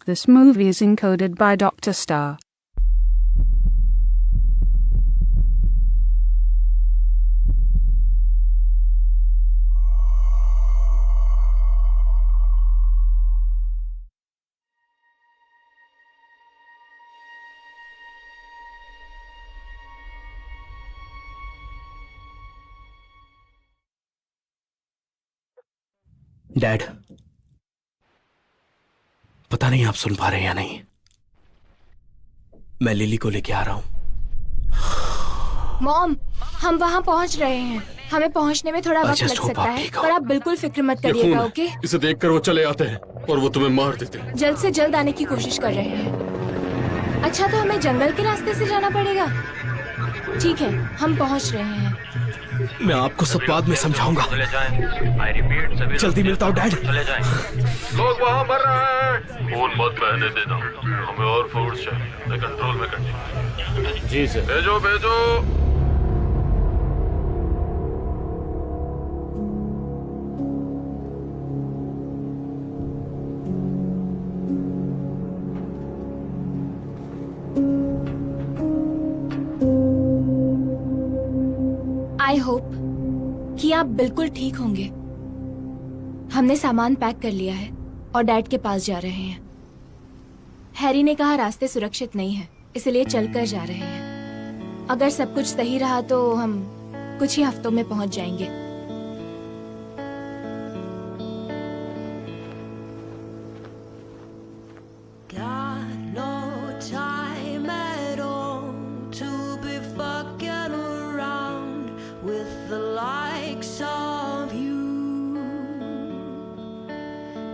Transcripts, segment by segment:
This movie is encoded by Dr. Star. Dad, पता नहीं आप सुन पा रहे हैं या नहीं। मैं लिली को लेके आ रहा हूं। मॉम, हम वहाँ पहुँच रहे हैं। हमें पहुँचने में थोड़ा वक्त just लग hope सकता आप है, ठीक हो। पर आप बिल्कुल फिक्र मत ये खून करिएगा, है। ओके? इसे देखकर वो चले आते हैं और वो तुम्हें मार देते हैं। जल्द से जल्द आने की कोशिश कर रहे हैं। अच्छा, तो हमें जंगल के रास्ते से जाना पड़ेगा। ठीक है, हम पहुँच रहे हैं। मैं आपको सब बाद में समझाऊंगा। जल्दी मिलता हूँ डैड। लोग वहाँ मर रहे हैं। खून मत बहने देना। हमें और फोर्स चाहिए। मैं कंट्रोल में करनी। जी सर। भेजो भेजो। आई होप कि आप बिल्कुल ठीक होंगे। हमने सामान पैक कर लिया है और डैड के पास जा रहे हैं। हैरी ने कहा रास्ते सुरक्षित नहीं है, इसलिए चलकर जा रहे हैं। अगर सब कुछ सही रहा तो हम कुछ ही हफ्तों में पहुंच जाएंगे।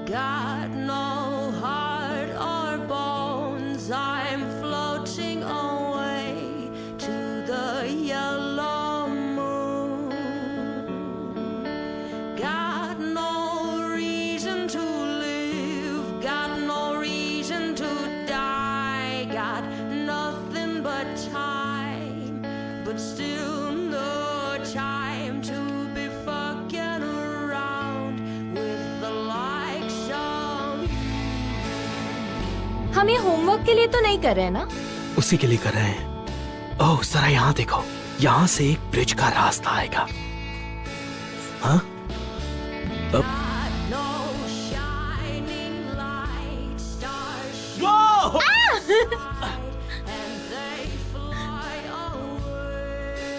Got no heart or bones. I'm floating away to the yellow moon. Got no reason to live. Got no reason to die. Got nothing but time, but still no time to be fucking around with the likes of you. हम ये homework के लिए तो नहीं कर रहे हैं ना? उसी के लिए कर रहे हैं। ओह जरा यहाँ देखो, यहाँ से एक ब्रिज का रास्ता आएगा। हाँ? अब Got no shining light, stars Whoa! and they fly away.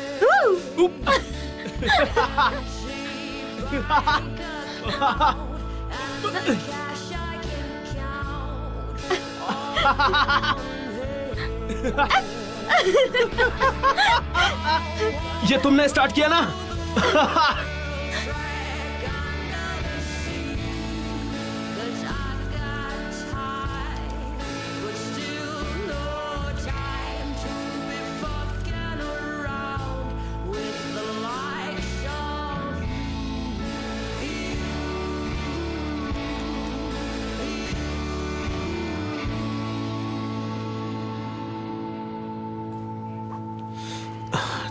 And the cash I can count. ये तुमने स्टार्ट किया ना? Cause I've got time, but still no time to be fucking around with the likes of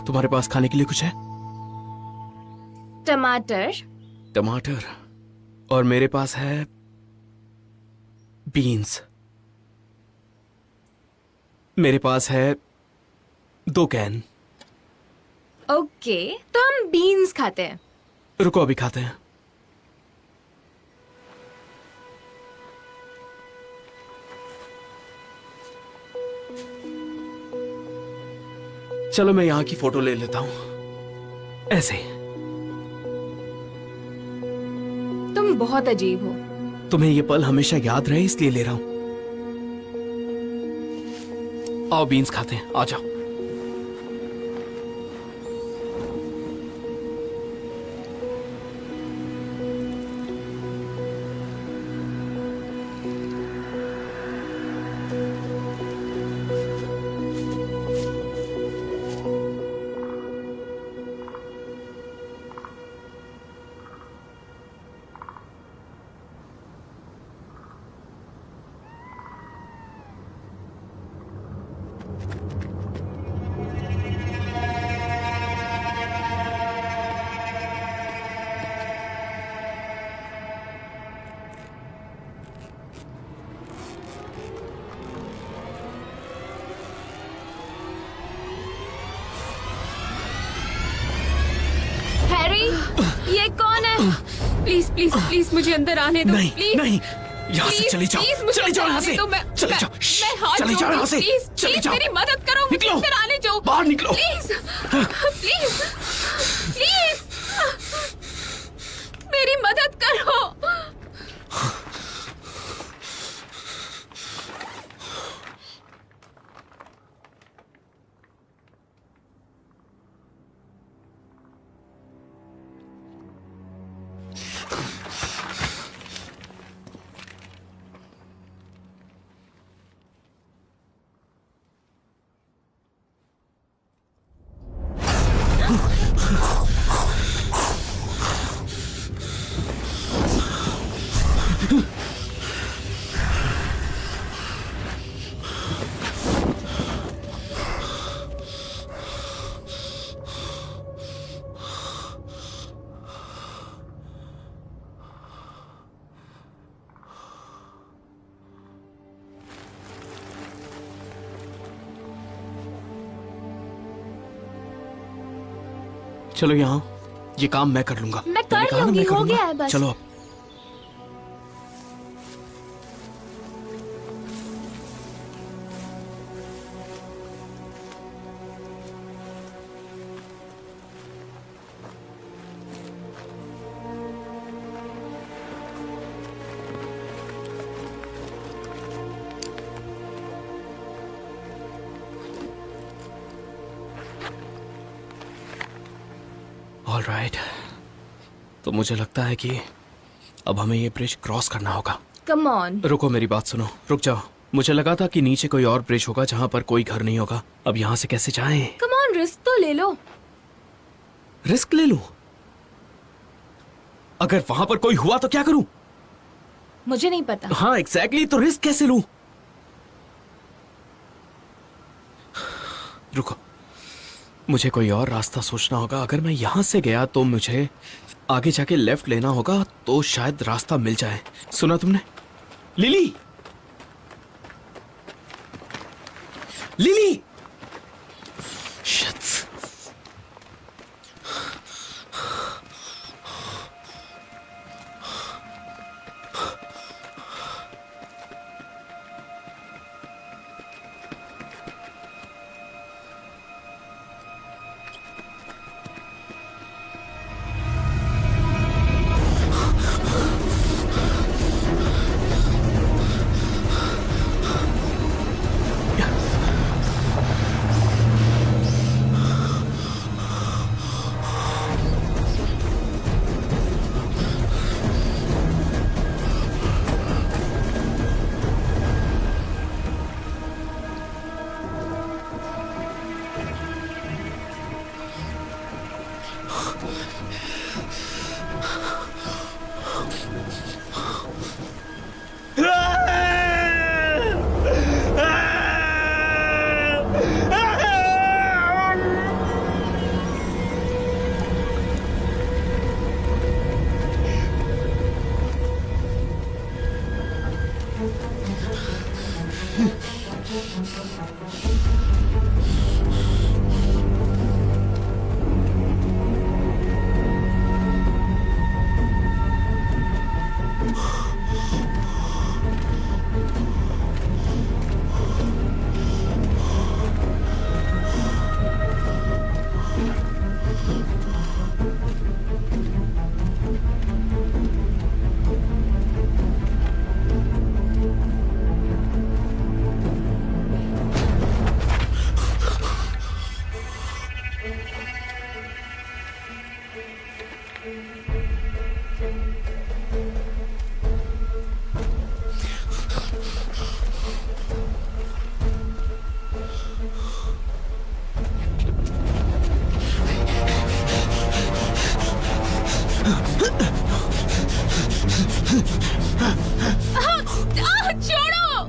तुम्हारे पास खाने के लिए कुछ है? टमाटर। टमाटर। और मेरे पास है बीन्स। मेरे पास है 2 कैन। ओके, तो हम बीन्स खाते हैं। रुको अभी खाते हैं। चलो मैं यहाँ की फोटो ले लेता हूँ। ऐसे। तुम बहुत अजीब हो। तुम्हें ये पल हमेशा याद रहे इसलिए ले रहा हूं। आओ बीन्स खाते हैं, आ जाओ। प्लीज प्लीज प्लीज मुझे अंदर आने दो। नहीं प्लीज नहीं, यहाँ से प्लीज, चली जाओ, प्लीज मुझे चली जाओ यहाँ अंदर से, आने दो। मैं चली जाओ, मैं हाथ चली जाओ जोड़ रही यहाँ हूँ। से, प्लीज चली प्लीज जाओ। मेरी मदद करो, मुझे निकलो, अंदर आने दो। बाहर निकलो। प्लीज प्लीज प्लीज मेरी मदद करो। चलो यहाँ, ये काम मैं कर लूंगा। मैं मैंने कर कहा ना, लूंगी, मैं हो करूंगा। गया है बस। चलो अब। ऑल राइट, तो मुझे लगता है कि अब हमें ये ब्रिज क्रॉस करना होगा। Come on. रुको, मेरी बात सुनो, रुक जाओ। मुझे लगा था कि नीचे कोई और ब्रिज होगा जहां पर कोई घर नहीं होगा। अब यहाँ से कैसे जाएं? कम ऑन, रिस्क तो ले लो। रिस्क ले लूं? अगर वहां पर कोई हुआ तो क्या करूं? मुझे नहीं पता। हाँ एग्जैक्टली, तो रिस्क कैसे लूं? रुको, मुझे कोई और रास्ता सोचना होगा। अगर मैं यहां से गया तो मुझे आगे जाके लेफ्ट लेना होगा, तो शायद रास्ता मिल जाए। सुना तुमने? Lily, lily! Shit.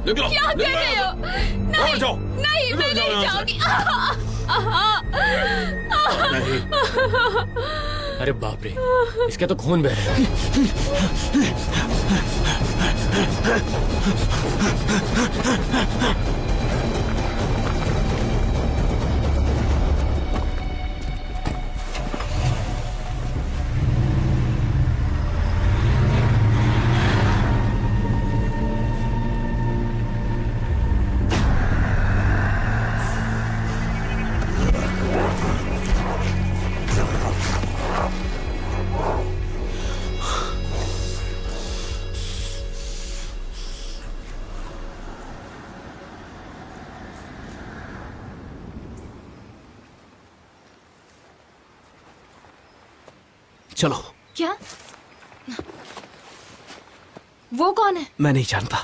निकलो, क्या कर रहे हो? नहीं, जाओ। नहीं, मैं निकल जाओ नहीं यहाँ से। जाऊंगी। नहीं। अरे बाप रे, इसके तो खून बह रहा है। चलो। क्या? वो कौन है? मैं नहीं जानता।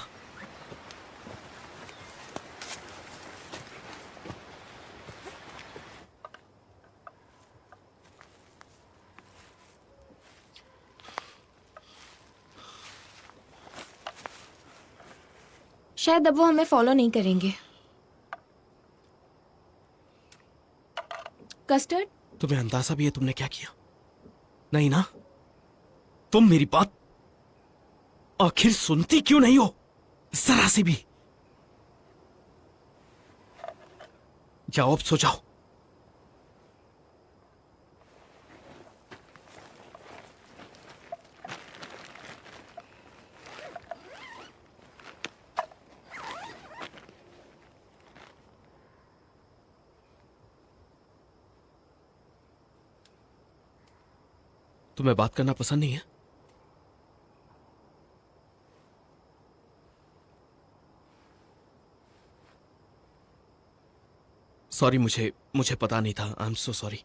शायद अब वो हमें फॉलो नहीं करेंगे। कस्टर्ड? तुम्हें अंदाजा भी है तुमने क्या किया? नहीं ना? तुम मेरी बात आखिर सुनती क्यों नहीं हो जरा से भी? जाओ अब सो जाओ। तुम्हें बात करना पसंद नहीं है? सॉरी, मुझे पता नहीं था। I am so sorry.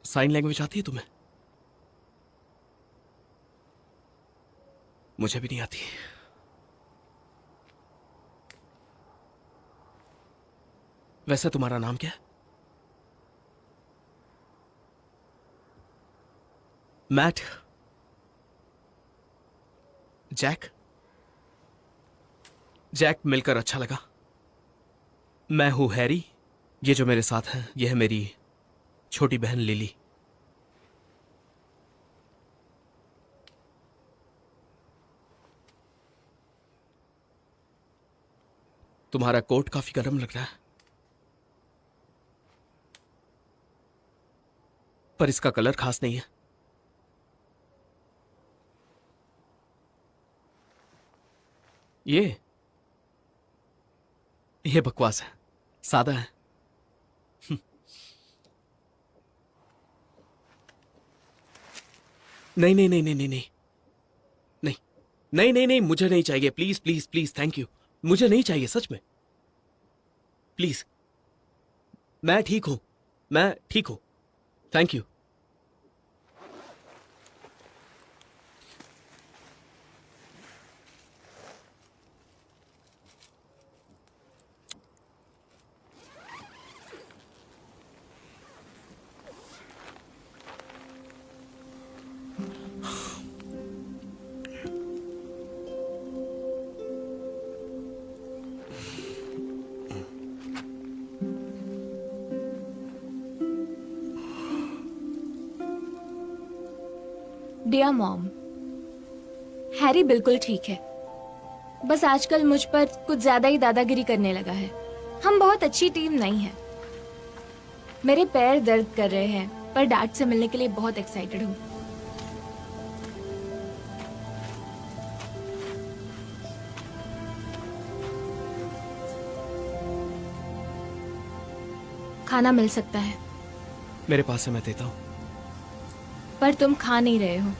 Sign language आती है तुम्हें? मुझे भी नहीं आती। वैसे तुम्हारा नाम क्या है? मैट? जैक? जैक मिलकर अच्छा लगा। मैं हूं हैरी। ये जो मेरे साथ है ये है मेरी छोटी बहन लिली। तुम्हारा कोट काफी गर्म लग रहा है, पर इसका कलर खास नहीं है। ये बकवास है, सादा है। नहीं नहीं नहीं नहीं नहीं नहीं नहीं नहीं नहीं नहीं, मुझे नहीं चाहिए। Please please please, thank you. मुझे नहीं चाहिए सच में, प्लीज। मैं ठीक हूं। Thank you. Dear mom, Harry बिल्कुल ठीक है। बस आजकल मुझ पर कुछ ज्यादा ही दादागिरी करने लगा है। हम बहुत अच्छी टीम नहीं है। मेरे पैर दर्द कर रहे हैं, पर डैड से मिलने के लिए बहुत एक्साइटेड हूँ। खाना मिल सकता है, मेरे पास है, मैं देता हूं। पर तुम खा नहीं रहे हो।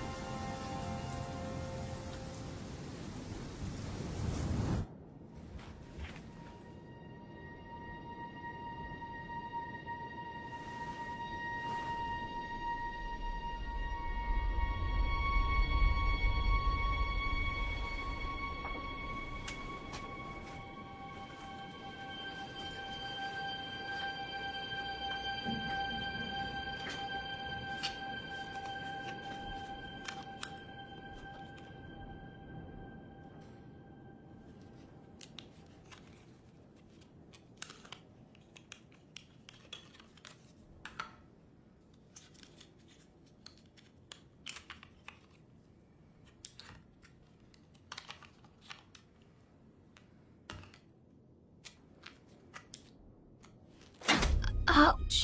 Ouch.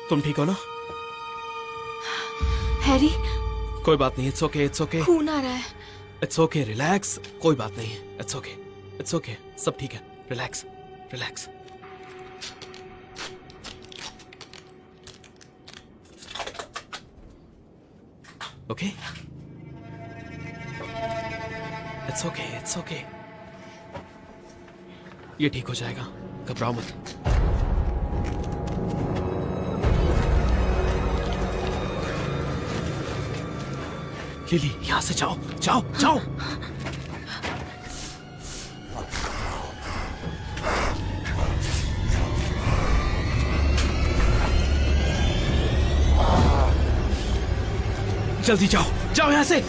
तुम ठीक हो ना? हैरी, कोई बात नहीं, इट्स ओके, इट्स ओके, खून आ रहा है। It's okay, relax. कोई बात नहीं है, इट्स ओके, इट्स ओके, सब ठीक है। Relax, relax. Okay, it's okay, it's okay. ये ठीक हो जाएगा, घबराओ मत। लिली यहां से जाओ, जाओ जाओ। जल्दी जाओ, जाओ यहां से।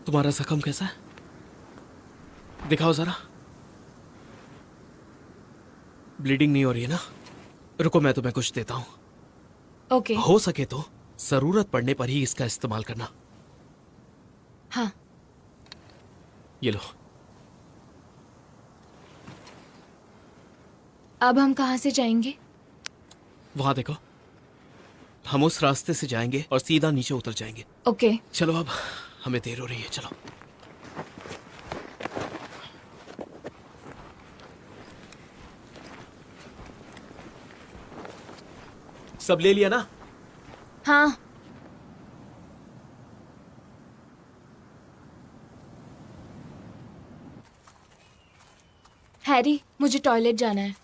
तुम्हारा जख्म कैसा है? दिखाओ जरा। ब्लीडिंग नहीं हो रही है ना? रुको, मैं तुम्हें कुछ देता हूं। ओके। हो सके तो जरूरत पड़ने पर ही इसका इस्तेमाल करना। हाँ। ये लो। अब हम कहाँ से जाएंगे? वहां देखो, हम उस रास्ते से जाएंगे और सीधा नीचे उतर जाएंगे। ओके। चलो, अब हमें देर हो रही है, चलो। सब ले लिया ना? हाँ। हैरी, मुझे टॉयलेट जाना है।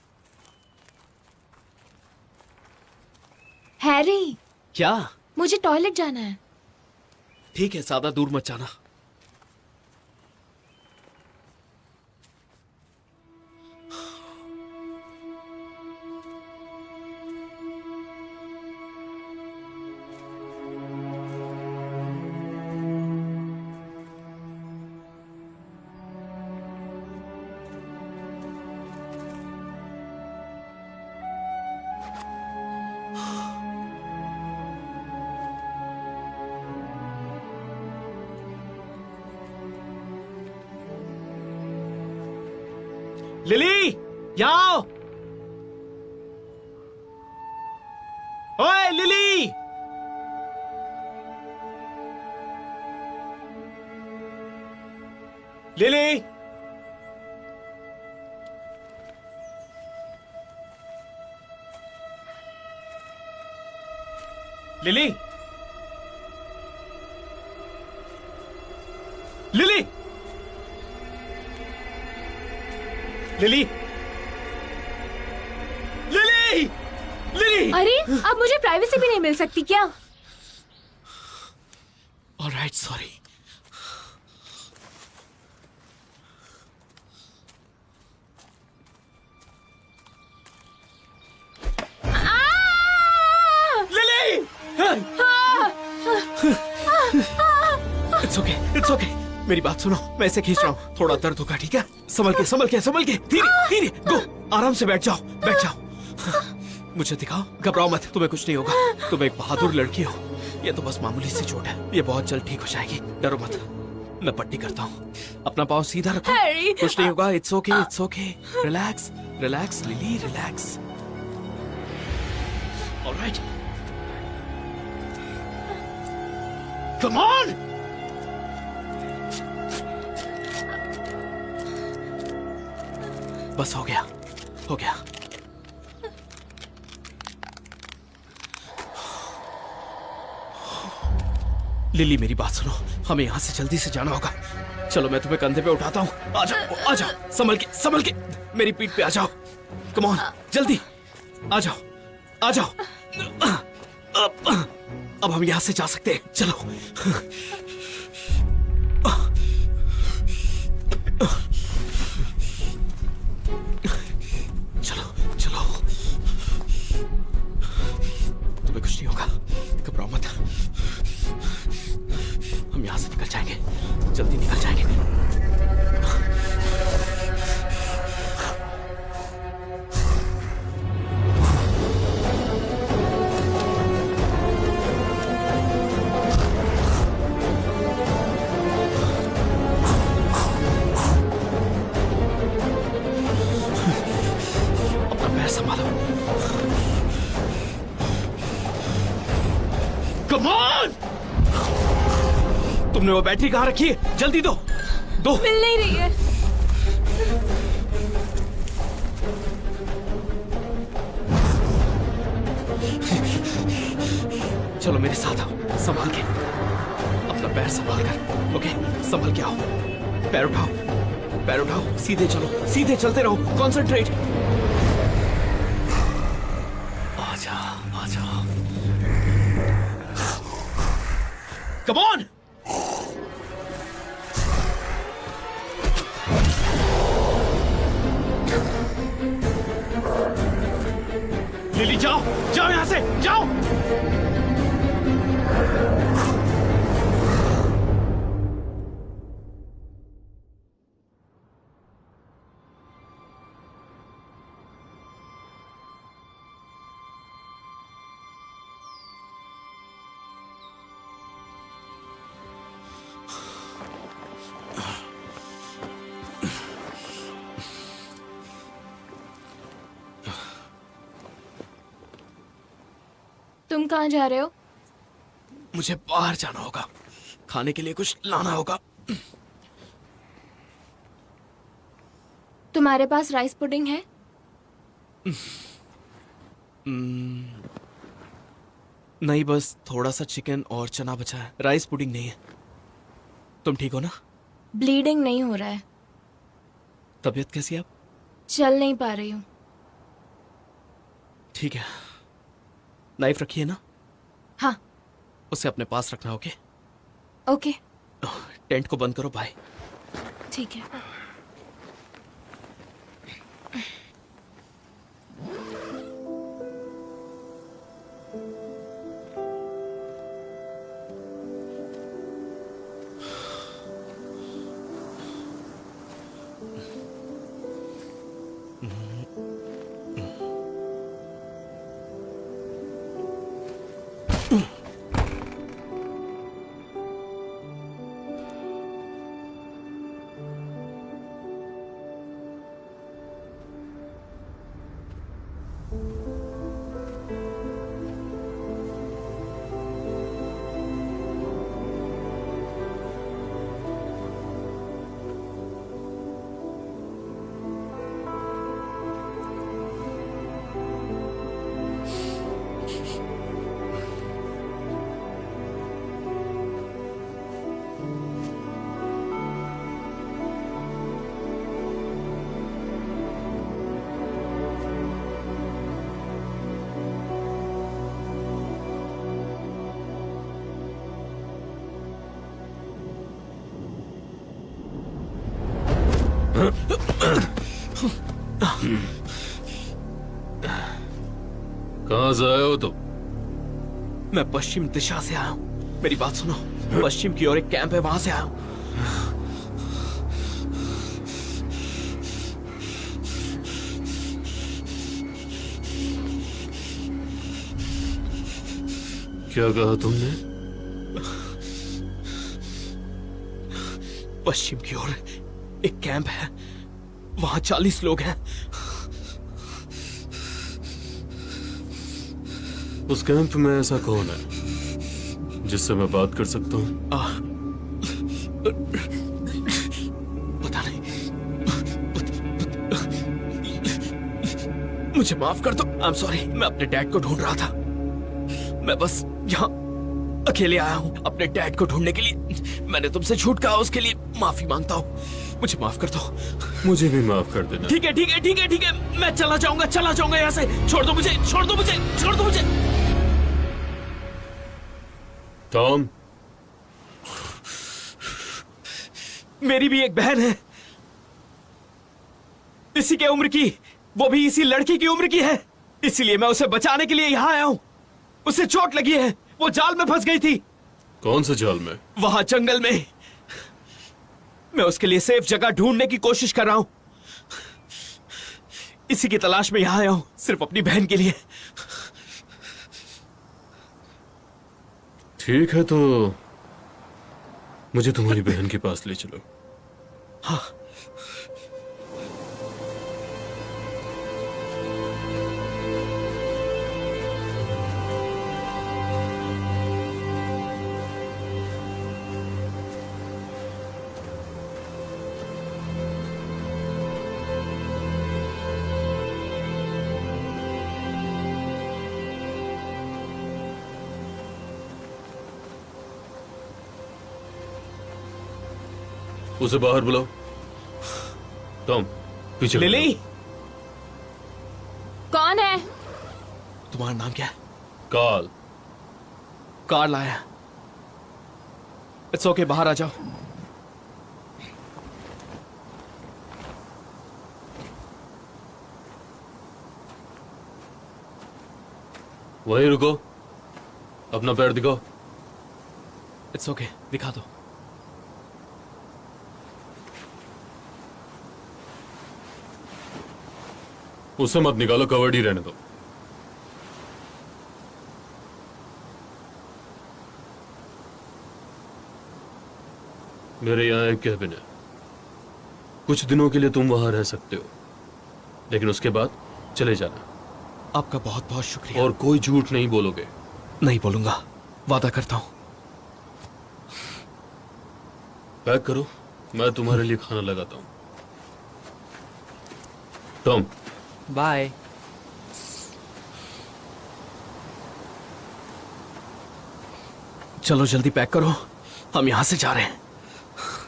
हैरी, क्या? मुझे टॉयलेट जाना है। ठीक है, ज्यादा दूर मत जाना। लिली, यहाँ आओ। ओए lily, lily, lily, lily, lily, lily, lily. अरे, अब मुझे प्राइवेसी भी नहीं मिल सकती क्या? Alright, sorry. Lily, it's okay, it's okay. मेरी बात सुनो, मैं इसे खींच रहा हूँ। थोड़ा दर्द होगा, ठीक है? संभल के, संभल के, संभल के। धीरे धीरे, गो। आराम से बैठ जाओ, बैठ जाओ। मुझे दिखाओ, घबराओ मत, तुम्हें कुछ नहीं होगा। तुम एक बहादुर लड़की हो। ये तो बस मामूली सी चोट है, ये बहुत जल्द ठीक हो जाएगी। डरो मत, मैं पट्टी करता हूँ। अपना पाँव सीधा रखो, हैरी। कुछ नहीं होगा। It's okay, it's okay. Relax, relax lily, relax. Alright, come on. बस हो गया, हो गया। लिली, मेरी बात सुनो, हमें यहां से जल्दी से जाना होगा। चलो, मैं तुम्हें कंधे पे उठाता हूँ। आ जाओ, आ जाओ, संभल के, संभल के। मेरी पीठ पे आ जाओ। कम ऑन, जल्दी आ जाओ, आ जाओ। अब हम यहां से जा सकते हैं, चलो। चलो, चलो। तुम्हें कुछ नहीं होगा, घबराओ मत। हम यहां से निकल जाएंगे, जल्दी निकल जाएंगे। तुमने वो बैटरी कहाँ रखी है? जल्दी दो, दो। मिल नहीं रही है। चलो मेरे साथ आओ, संभाल के, अपना पैर संभाल कर। ओके, संभाल के आओ। पैर उठाओ, पैर उठाओ, सीधे चलो, सीधे चलते रहो, कॉन्सेंट्रेट। आजा, आजा। Come on. लिली जाओ, जाओ यहां से, जाओ। तुम कहाँ जा रहे हो? मुझे बाहर जाना होगा, खाने के लिए कुछ लाना होगा। तुम्हारे पास राइस पुडिंग है? नहीं, बस थोड़ा सा चिकन और चना बचा है, राइस पुडिंग नहीं है। तुम ठीक हो ना? ब्लीडिंग नहीं हो रहा है, तबीयत कैसी है अब? चल नहीं पा रही हूँ। ठीक है, नाइफ रखी है ना? हाँ। उसे अपने पास रखना। ओके, ओके, टेंट को बंद करो। बाय। ठीक है। कहाँ से आए हो तुम? मैं पश्चिम दिशा से आया हूँ, मेरी बात सुनो। पश्चिम की ओर एक कैंप है, वहां से आया हूँ। क्या कहा तुमने? पश्चिम की ओर एक कैंप है, वहां 40 लोग हैं। उस कैंप में ऐसा कौन है जिससे मैं बात कर सकता हूँ? पता नहीं। मुझे माफ कर दो, आई एम सॉरी। मैं अपने डैड को ढूंढ रहा था। मैं बस यहाँ अकेले आया हूँ अपने डैड को ढूंढने के लिए। मैंने तुमसे झूठ कहा, उसके लिए माफी मांगता हूँ। मुझे माफ कर दो। मुझे भी माफ कर देना। ठीक है, ठीक है, ठीक है, ठीक है। मैं चला जाऊंगा यहाँ से। छोड़ दो मुझे, छोड़ दो मुझे, छोड़ दो मुझे। टॉम, मेरी भी एक बहन है, इसी के उम्र की, वो भी इसी लड़की की उम्र की है। इसीलिए मैं उसे बचाने के लिए यहाँ आया हूँ। उसे चोट लगी है, वो जाल में फंस गई थी। कौन से जाल में? वहां जंगल में। मैं उसके लिए सेफ जगह ढूंढने की कोशिश कर रहा हूं। इसी की तलाश में यहां आया हूं, सिर्फ अपनी बहन के लिए। ठीक है, तो मुझे तुम्हारी बहन के पास ले चलो। हाँ। उसे बाहर बुलाओ। टॉम, पीछे लिली, कौन है? तुम्हारा नाम क्या है? कार्ल। कार्ल आया। इट्स ओके, बाहर आ जाओ। वहीं रुको, अपना पैर दिखाओ। इट्स ओके, दिखा दो। उसे मत निकालो, कवर्ड ही रहने दो। मेरे यहाँ एक कैबिन है। कुछ दिनों के लिए तुम वहां रह सकते हो, लेकिन उसके बाद चले जाना। आपका बहुत बहुत शुक्रिया। और कोई झूठ नहीं बोलोगे। नहीं बोलूंगा, वादा करता हूं। पैक करो, मैं तुम्हारे लिए खाना लगाता हूं। Tom, bye. चलो जल्दी पैक करो, हम यहां से जा रहे हैं।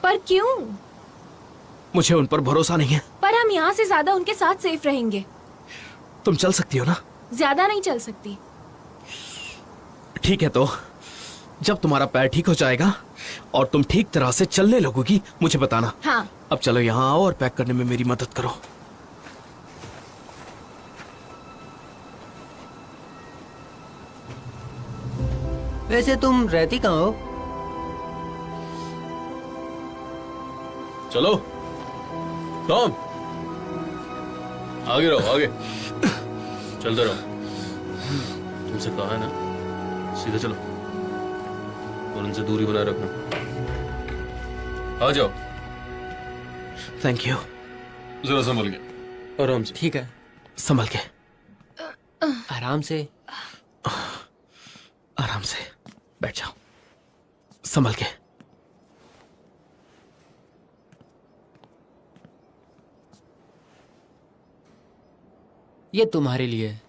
पर क्यों? मुझे उन पर भरोसा नहीं है। पर हम यहाँ से ज्यादा उनके साथ सेफ रहेंगे। तुम चल सकती हो ना? ज्यादा नहीं चल सकती। ठीक है, तो जब तुम्हारा पैर ठीक हो जाएगा और तुम ठीक तरह से चलने लगोगी, मुझे बताना। हाँ। अब चलो यहाँ आओ और पैक करने में मेरी मदद करो। वैसे तुम रहती कहाँ हो? चलो। टॉम, आगे रहो, आगे चलते रहो। तुमसे कहा है ना, सीधे चलो और उनसे दूरी बनाए रखना। आ जाओ। Thank you. जरा संभल के, आराम से। ठीक है, संभल के, आराम से। आराम से बैठ जाओ, संभल के। ये तुम्हारे लिए है।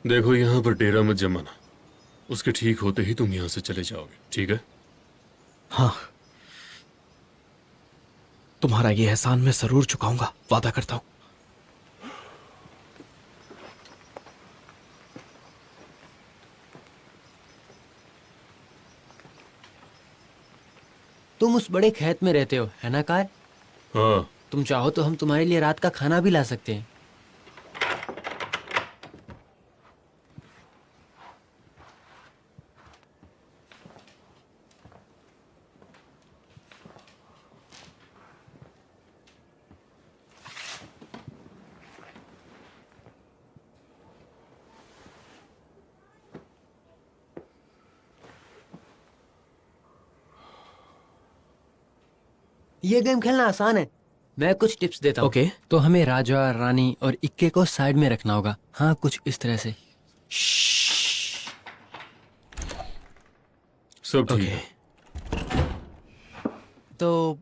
देखो, यहाँ पर डेरा मत जमाना। उसके ठीक होते ही तुम यहाँ से चले जाओगे, ठीक है? हाँ, तुम्हारा ये एहसान मैं जरूर चुकाऊंगा, वादा करता हूं। तुम उस बड़े खेत में रहते हो, है ना कार? हाँ। तुम चाहो तो हम तुम्हारे लिए रात का खाना भी ला सकते हैं। ये गेम खेलना आसान है। मैं कुछ टिप्स देता हूँ। ओके। तो हमें राजा, रानी और इक्के को साइड में रखना होगा। हाँ, कुछ इस तरह से। सब ठीक ओके, है। तो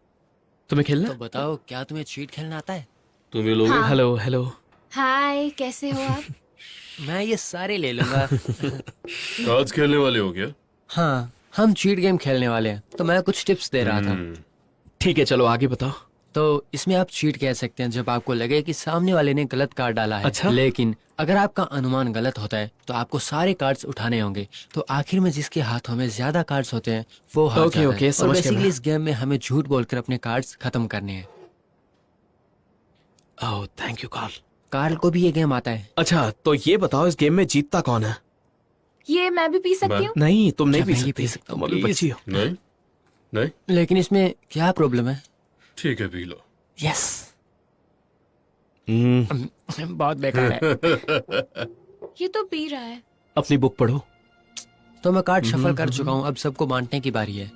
तुम्हें खेलना? बताओ, क्या तुम्हें चीट खेलना आता है? तुम ये लोगे? हाँ। Hello hello. हाय, कैसे हो आप? मैं ये सारे ले लूंगा। आज खेलने वाले हो क्या? हाँ, हम चीट गेम खेलने वाले हैं, तो मैं कुछ टिप्स दे रहा था। ठीक है, चलो आगे बताओ। तो इसमें आप चीट कह सकते हैं जब आपको लगे कि सामने वाले ने गलत कार्ड डाला है। अच्छा। लेकिन अगर आपका अनुमान गलत होता है तो आपको सारे कार्ड्स उठाने होंगे। तो आखिर में जिसके हाथों में ज्यादा कार्ड्स होते हैं वो हार ओके, जाता ओके, है। समझ और गया बेसिकली मैं। इस गेम में हमें झूठ बोलकर अपने कार्ड्स खत्म करने हैं। ओह, थैंक यू कार्ल। कार्ल को भी ये गेम आता है। अच्छा, तो ये बताओ, इस गेम में जीतता कौन है? ये मैं भी पी सकती मैं- हूँ? नहीं, तुम नहीं क्या पी मैं ये सकती। पी सकता हूँ, तुम अभी please? बच्ची हो। नहीं, नहीं, लेकिन इसमें क्या प्रॉब्लम है? ठीक है, पी लो। यस। बहुत बेकार है। ये तो पी रहा है। अपनी बुक पढ़ो। तो मैं कार्ड शफल कर चुका हूँ, अब सबको बांटने की बारी है।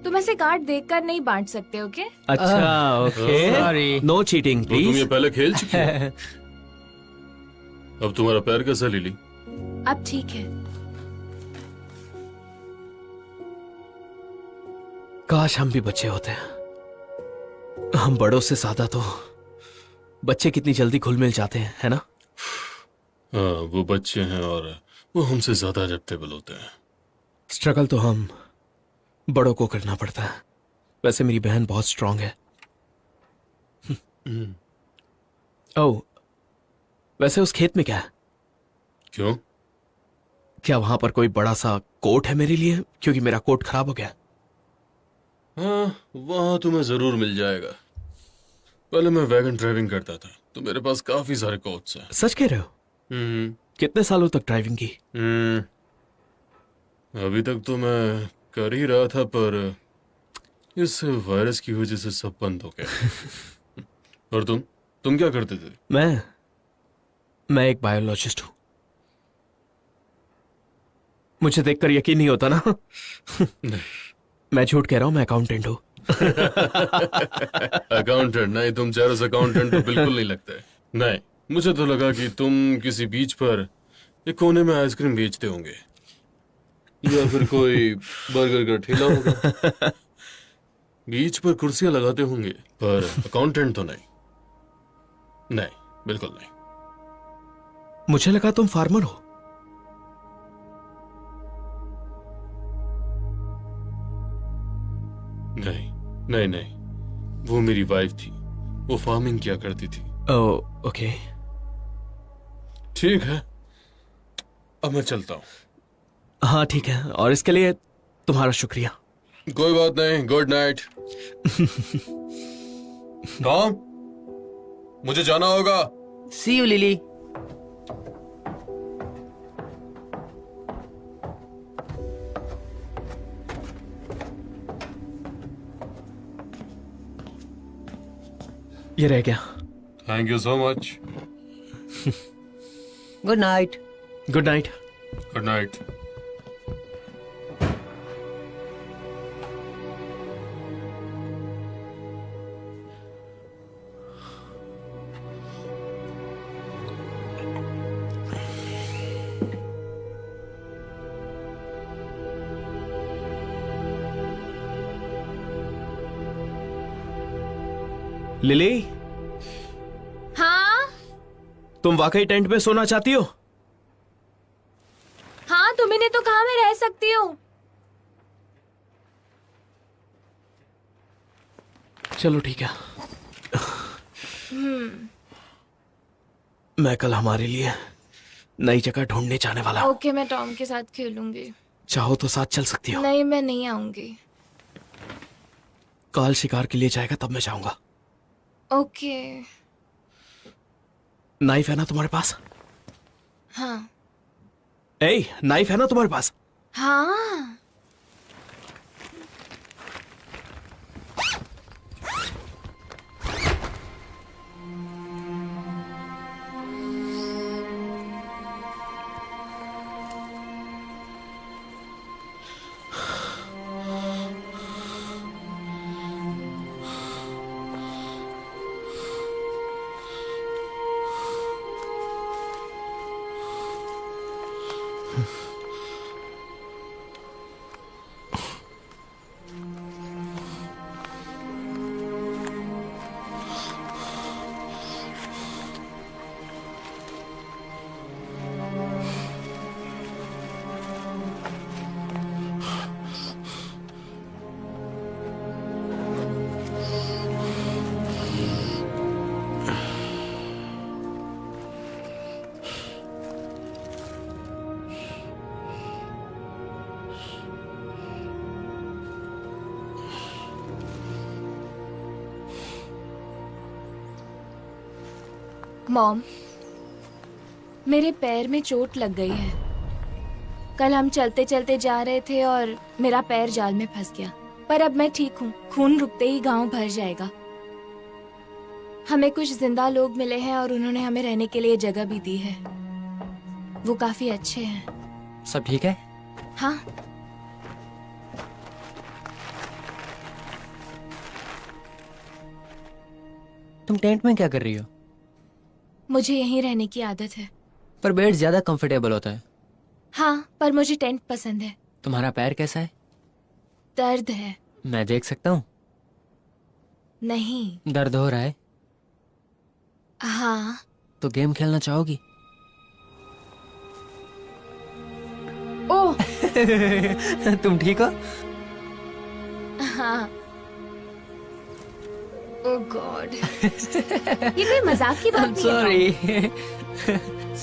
तुम ऐसे कार्ड देखकर नहीं बांट सकते, ओके? अच्छा, ओके। sorry. नो चीटिंग तो तुम ये प्लीज। पहले खेल चुके हो। अब तुम्हारा पैर कैसा, लिली? अब ठीक है। काश हम भी बच्चे होते हैं। हम बड़ों से ज्यादा तो बच्चे कितनी जल्दी घुल मिल जाते हैं, है ना? हाँ, वो बच्चे हैं और वो हमसे ज्यादा एडेप्टेबल होते हैं। स्ट्रगल तो हम बड़ों को करना पड़ता है। वैसे मेरी बहन बहुत स्ट्रांग है। ओह, वैसे उस खेत में क्या है? क्यों? क्या वहां पर कोई बड़ा सा कोट है मेरे लिए? क्योंकि मेरा कोट खराब हो गया। हाँ, वहां तुम्हें जरूर मिल जाएगा। पहले मैं वैगन ड्राइविंग करता था तो मेरे पास काफी सारे कोट्स हैं। सच कह रहे हो? कितने सालों तक ड्राइविंग की? अभी तक तो मैं कर ही रहा था, पर इस वायरस की वजह से सब बंद हो गया। और तुम क्या करते थे? मैं एक बायोलॉजिस्ट हूं। मुझे देखकर यकीन नहीं होता ना? मैं झूठ कह रहा हूं, मैं अकाउंटेंट हूं। अकाउंटेंट नहीं, तुम चेहरे से अकाउंटेंट तो बिल्कुल नहीं लगते। नहीं, मुझे तो लगा कि तुम किसी बीच पर एक कोने में आइसक्रीम बेचते होंगे, या फिर कोई बर्गर का ठेला होगा। बीच पर कुर्सियां लगाते होंगे, पर अकाउंटेंट तो नहीं। नहीं, बिल्कुल नहीं। मुझे लगा तुम फार्मर हो। नहीं नहीं नहीं, वो मेरी वाइफ थी। वो फार्मिंग किया करती थी। ओह, ओके। ठीक है, अब मैं चलता हूँ। हाँ ठीक है, और इसके लिए तुम्हारा शुक्रिया। कोई बात नहीं, गुड नाइट। टॉम, मुझे जाना होगा। सी यू लिली। ये रह गया। Thank you so much. Good night. Good night. Good night. Lily, हाँ तुम वाकई टेंट में सोना चाहती हो? हाँ, तुम्ही ने तो कहा मैं रह सकती हूँ। चलो ठीक है। मैं कल हमारे लिए नई जगह ढूंढने जाने वाला हूं। ओके, मैं टॉम के साथ खेलूंगी। चाहो तो साथ चल सकती हो। नहीं, मैं नहीं आऊंगी। काल शिकार के लिए जाएगा तब मैं जाऊंगा। ओके। नाइफ है ना तुम्हारे पास? हाँ नाइफ है ना तुम्हारे पास? हाँ। मॉम, मेरे पैर में चोट लग गई है। कल हम चलते चलते जा रहे थे और मेरा पैर जाल में फंस गया, पर अब मैं ठीक हूँ। खून रुकते ही गांव भर जाएगा। हमें कुछ जिंदा लोग मिले हैं और उन्होंने हमें रहने के लिए जगह भी दी है। वो काफी अच्छे हैं। सब ठीक है? हाँ। तुम टेंट में क्या कर रही हो? मुझे यहीं रहने की आदत है। पर बेड ज्यादा कंफर्टेबल होता है। हाँ, पर मुझे टेंट पसंद है। तुम्हारा पैर कैसा है? दर्द है। मैं देख सकता हूँ? नहीं। दर्द हो रहा है? हाँ। तो गेम खेलना चाहोगी? ओह, तुम ठीक हो? हाँ। ओह गॉड। ये कोई मजाक की बात नहीं है।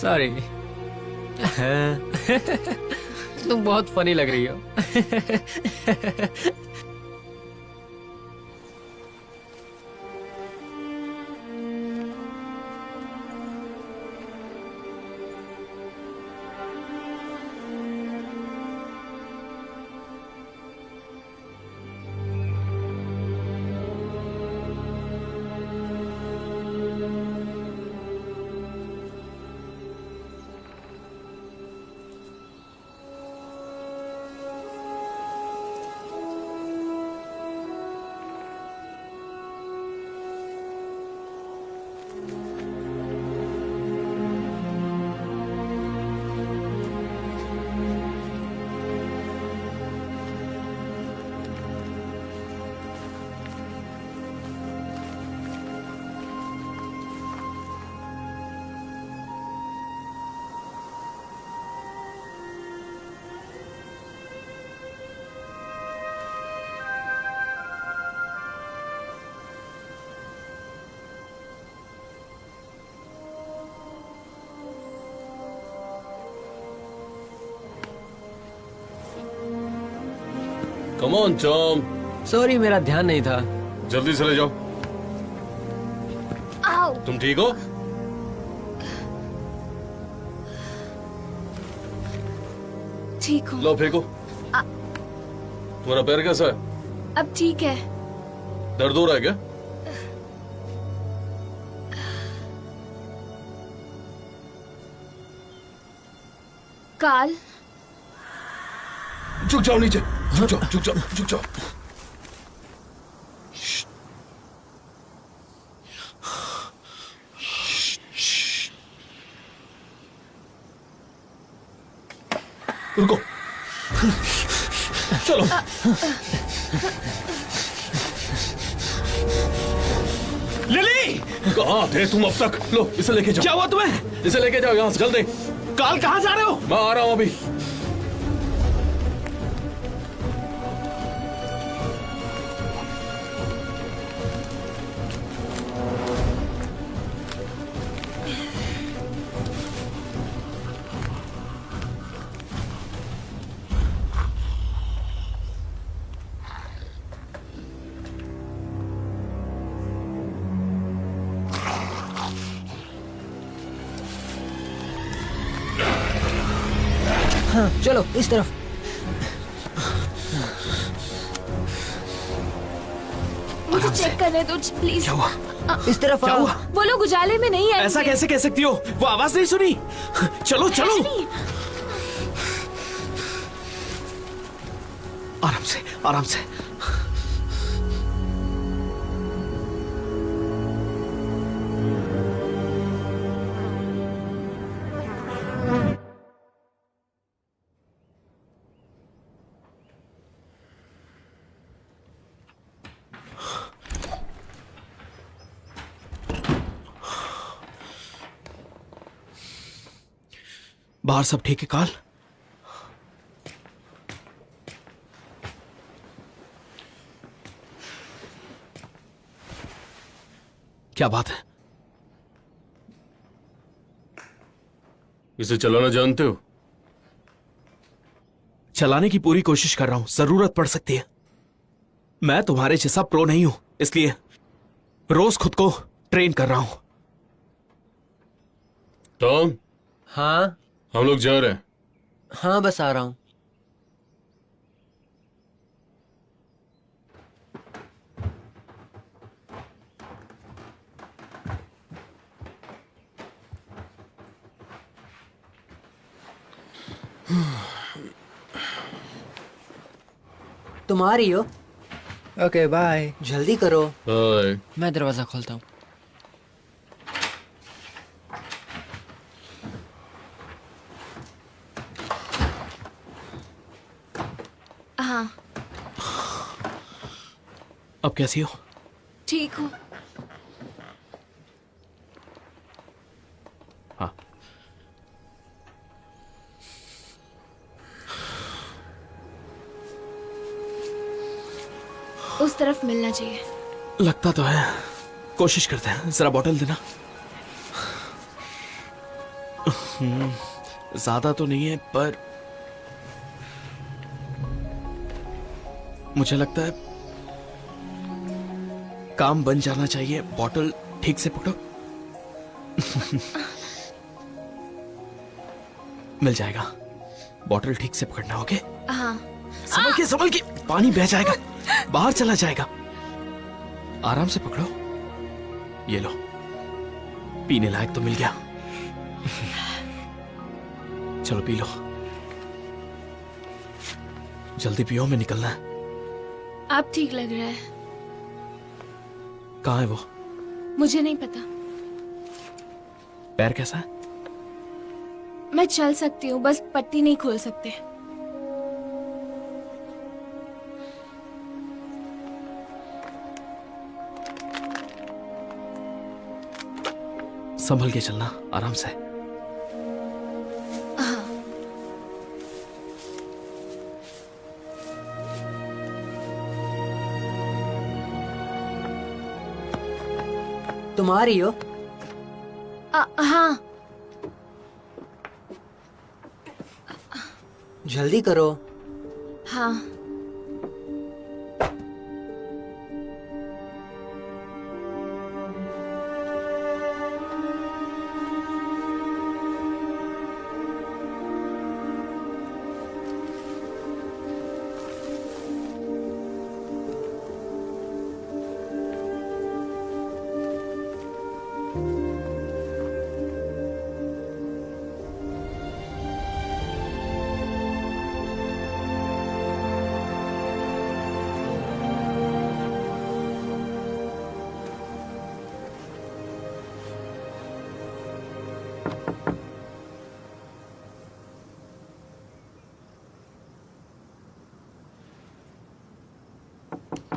Sorry sorry. तुम बहुत फनी लग रही हो। कम ऑन टॉम, सॉरी मेरा ध्यान नहीं था। जल्दी चले जाओ। आओ। तुम ठीक हो? ठीक हूँ। लो फेंको। तुम्हारा पैर कैसा है? अब ठीक है। दर्द हो रहा है क्या? काल, झुक जाओ नीचे, झुक जाओ, झुक जाओ, झुक जाओ। रुको, चलो। लिली, कहाँ थे तुम अब तक? लो इसे लेके जाओ। क्या हुआ तुम्हें? इसे लेके जाओ यहाँ से जल्दी। काल, कहाँ जा रहे हो? मैं आ रहा हूँ अभी। हाँ चलो इस तरफ। मुझे चेक करने दो प्लीज। क्या हुआ? इस तरफ क्या आओ। हुआ? वो लोग उजाले में नहीं आएंगे। ऐसा कैसे कह सकती हो? वो आवाज नहीं सुनी? चलो चलो, हैरी, आराम से, आराम से। बाहर सब ठीक है काल? क्या बात है? इसे चलाना जानते हो? चलाने की पूरी कोशिश कर रहा हूं, जरूरत पड़ सकती है। मैं तुम्हारे जैसा प्रो नहीं हूं, इसलिए रोज खुद को ट्रेन कर रहा हूं। टॉम, हाँ हम लोग जा रहे हैं। हाँ बस आ रहा हूँ। तुम आ रही हो? Okay bye. जल्दी करो। बाय। मैं दरवाजा खोलता हूँ। हाँ अब कैसी हो? ठीक हूँ। हाँ। उस तरफ मिलना चाहिए। लगता तो है, कोशिश करते हैं। जरा बॉटल देना। ज्यादा तो नहीं है, पर मुझे लगता है काम बन जाना चाहिए। बॉटल ठीक से पकड़ो। मिल जाएगा। बॉटल ठीक से पकड़ना, ओके? हाँ। संभल के, पानी बह जाएगा, बाहर चला जाएगा। आराम से पकड़ो। ये लो, पीने लायक तो मिल गया। चलो पी लो। जल्दी पियो, मैं निकलना है। आप ठीक लग रहा है। कहाँ है वो? मुझे नहीं पता। पैर कैसा है? मैं चल सकती हूँ, बस पट्टी नहीं खोल सकते। संभल के चलना, आराम से। तुम आ रही हो? हाँ। जल्दी करो। हाँ।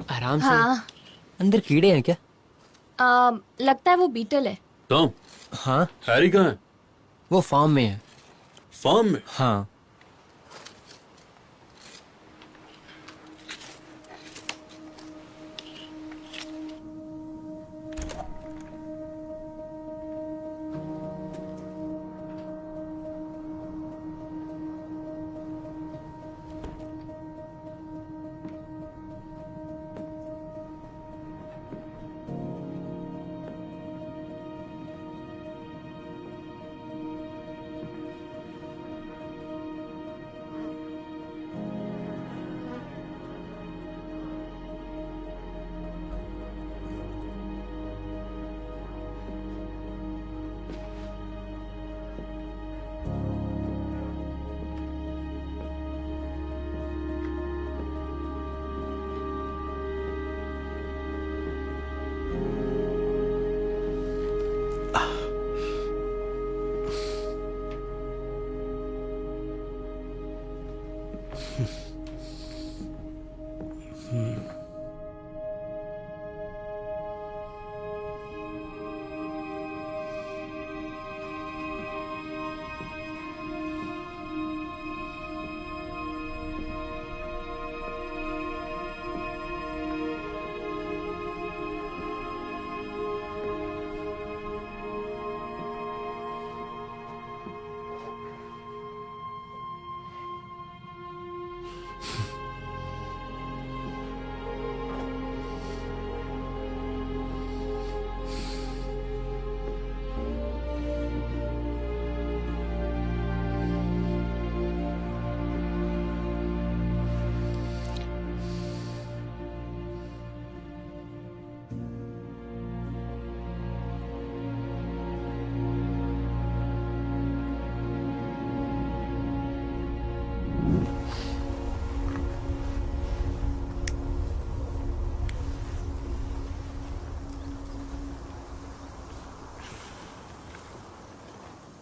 आराम से। हाँ। अंदर कीड़े हैं क्या? लगता है वो बीटल है। टॉम, हाँ, हैरी कहाँ है? वो फार्म में है। फार्म में? हाँ।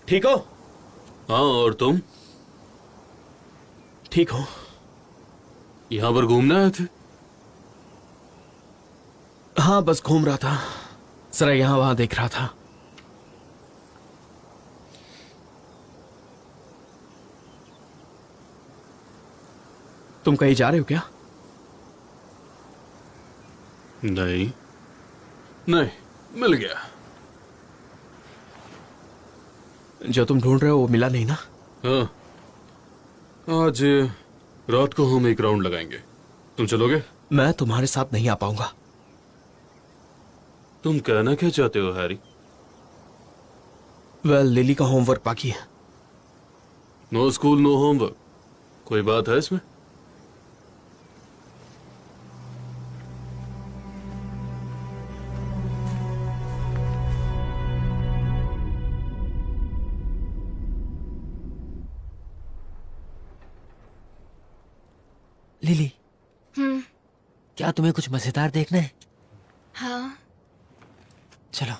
ठीक हो? हाँ, और तुम? ठीक हो? यहाँ पर घूमने आए थे? हाँ, बस घूम रहा था, जरा यहाँ वहां देख रहा था। तुम कहीं जा रहे हो क्या? नहीं नहीं, मिल गया। जो तुम ढूंढ रहे हो वो मिला नहीं ना? हाँ, आज रात को हम एक राउंड लगाएंगे। तुम चलोगे? मैं तुम्हारे साथ नहीं आ पाऊंगा। तुम कहना क्या चाहते हो हैरी? लिली का होमवर्क बाकी है। नो स्कूल नो होमवर्क, कोई बात है इसमें? लिली, क्या तुम्हें कुछ मजेदार देखना है? हाँ। चलो।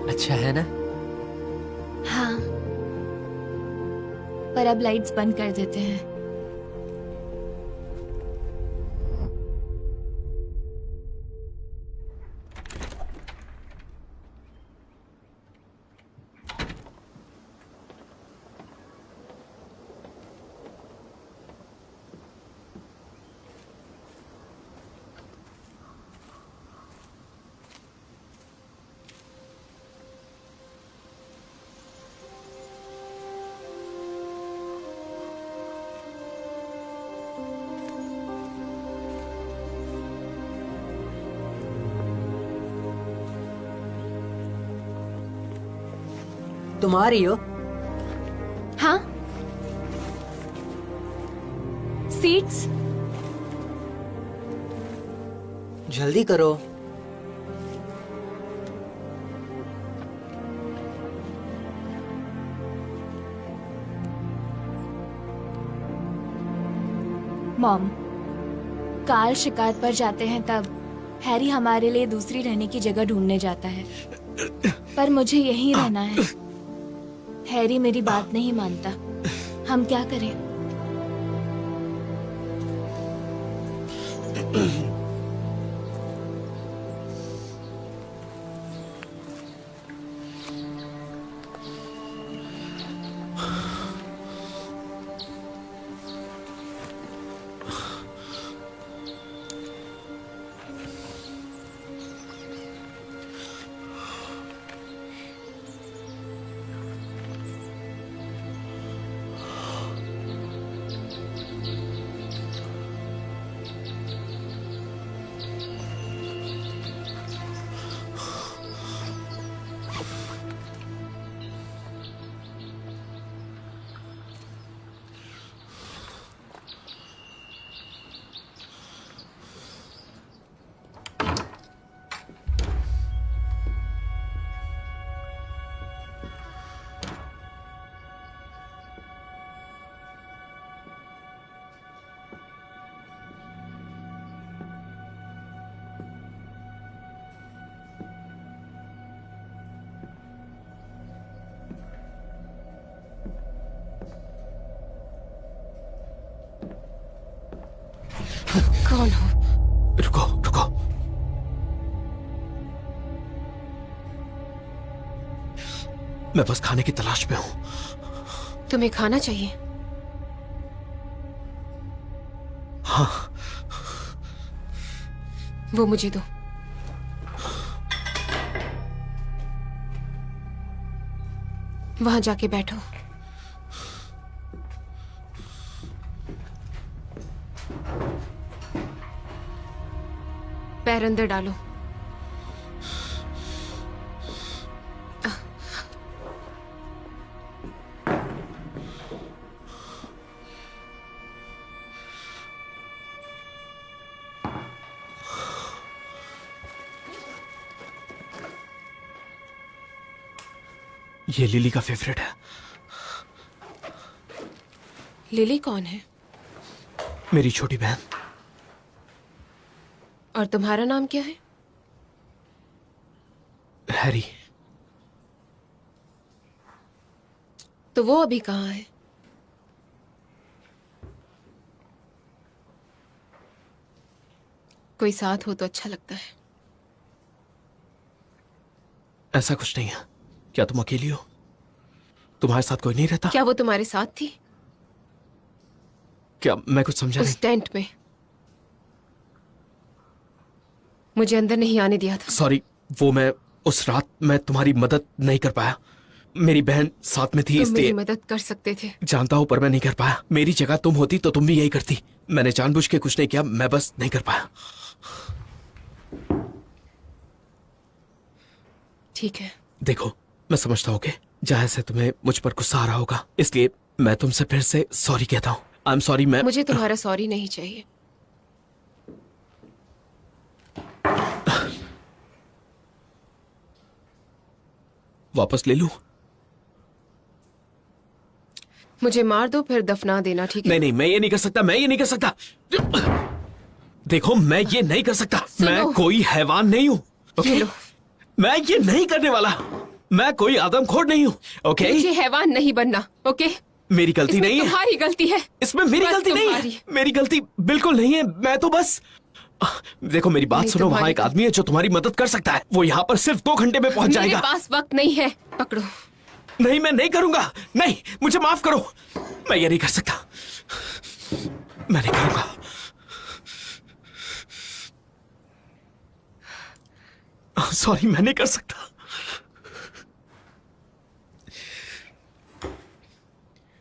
अच्छा है ना? हाँ, पर अब लाइट्स बंद कर देते हैं। तुम आ रही हो? हाँ, सीट्स। जल्दी करो। मॉम, काल शिकार पर जाते हैं तब हैरी हमारे लिए दूसरी रहने की जगह ढूंढने जाता है, पर मुझे यहीं रहना है। हैरी मेरी बात नहीं मानता। हम क्या करें? मैं बस खाने की तलाश में हूं। तुम्हें खाना चाहिए? हाँ। वो मुझे दो। वहां जाके बैठो। पैर अंदर डालो। ये लिली का फेवरेट है। लिली कौन है? मेरी छोटी बहन। और तुम्हारा नाम क्या है? हैरी। तो वो अभी कहाँ है? कोई साथ हो तो अच्छा लगता है। ऐसा कुछ नहीं है। क्या तुम अकेली हो? तुम्हारे साथ कोई नहीं रहता? क्या वो तुम्हारे साथ थी? क्या मैं कुछ समझा नहीं? उस टेंट में मुझे अंदर नहीं आने दिया था। सॉरी, वो मैं उस रात मैं तुम्हारी मदद नहीं कर पाया। मेरी बहन साथ में थी तुम इसलिए। मेरी मदद कर सकते थे। जानता हूं पर मैं नहीं कर पाया। मेरी जगह तुम होती तो तुम भी यही करती। मैंने जानबूझ के कुछ नहीं किया, मैं बस नहीं कर पाया। ठीक है। देखो, मैं समझता हूँ कि जाहिर से तुम्हें मुझ पर गुस्सा आ रहा होगा, इसलिए मैं तुमसे फिर से सॉरी कहता हूँ। I am sorry. मैं मुझे तुम्हारा सॉरी नहीं चाहिए। वापस ले लूं? मुझे मार दो फिर दफना देना, ठीक है? नहीं नहीं, मैं ये नहीं कर सकता। मैं ये नहीं कर सकता। देखो, मैं ये नहीं कर सकता। सुनो। मैं कोई हैवान नहीं हूँ। ये लो। मैं ये नहीं करने वाला। मैं कोई आदमखोर नहीं हूँ। ओके? मुझे हैवान नहीं बनना। ओके? मेरी गलती इसमें नहीं है। तुम्हारी गलती है। इसमें मेरी बस गलती नहीं तुम्हारी। है। मेरी गलती बिल्कुल नहीं है। मैं तो बस देखो, मेरी बात नहीं, सुनो। वहां तुम्हारी एक आदमी है जो तुम्हारी मदद कर सकता है। वो यहाँ पर सिर्फ 2 घंटे में पहुंच मेरे जाएगा। पास वक्त नहीं है। पकड़ो। नहीं, मैं नहीं करूंगा। नहीं, मुझे माफ करो। मैं ये नहीं कर सकता। मैं नहीं करूंगा। सॉरी, मैं नहीं कर सकता।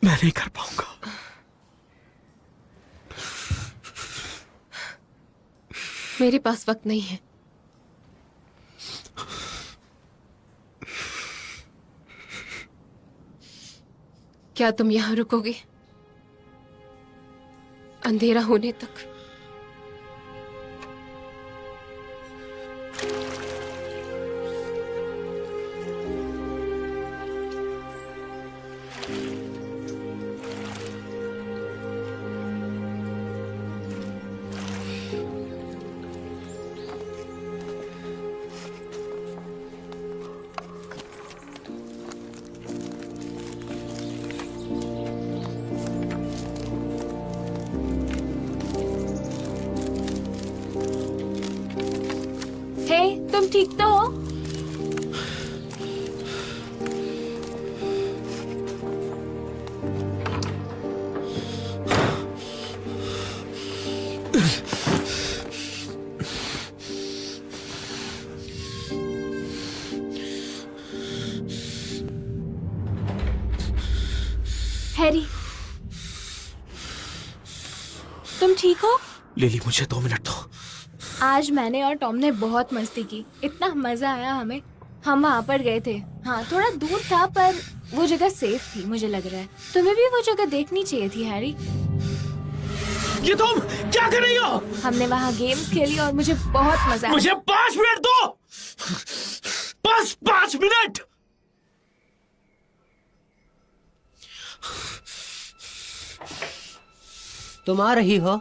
मैं नहीं कर पाऊंगा। मेरे पास वक्त नहीं है। क्या तुम यहां रुकोगे अंधेरा होने तक? हे, तुम ठीक तो हो? हैरी, तुम ठीक हो? लिली, मुझे 2 मिनट दो। आज मैंने और टॉम ने बहुत मस्ती की। इतना मजा आया हमें। हम वहाँ पर गए थे। हाँ, थोड़ा दूर था पर वो जगह सेफ थी, मुझे लग रहा है। तुम्हें भी वो जगह देखनी चाहिए थी हैरी। ये तुम क्या कर रही हो? हमने वहाँ गेम्स खेली और मुझे बहुत मजा आया। मुझे 5 मिनट दो। बस 5 मिनट। तुम आ रही हो?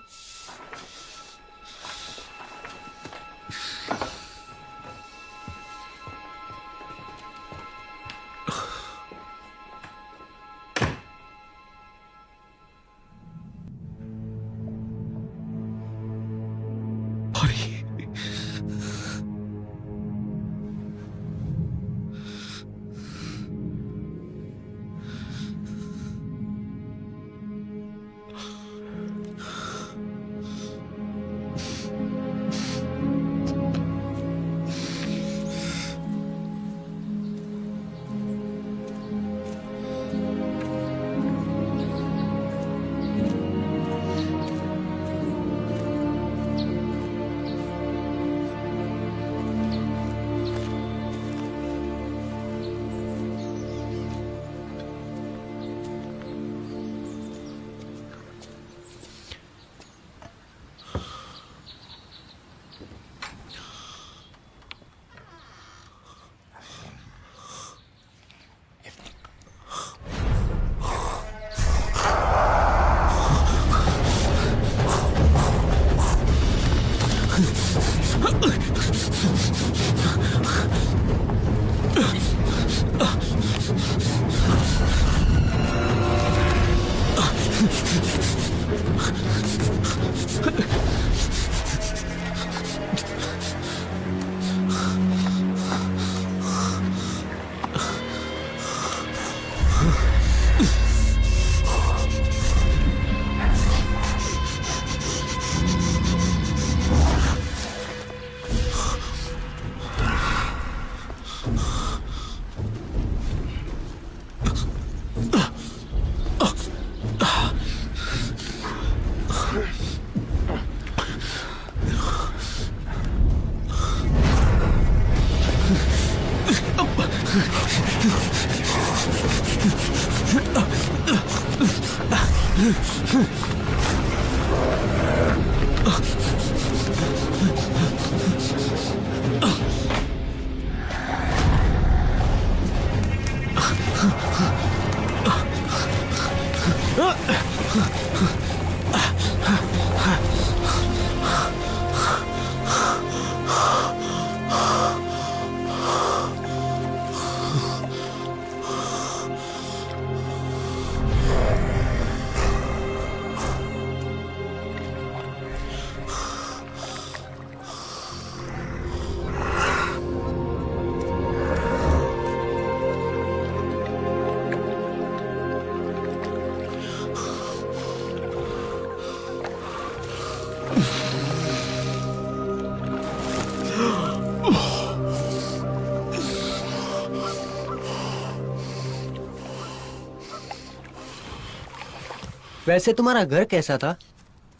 वैसे तुम्हारा घर कैसा था?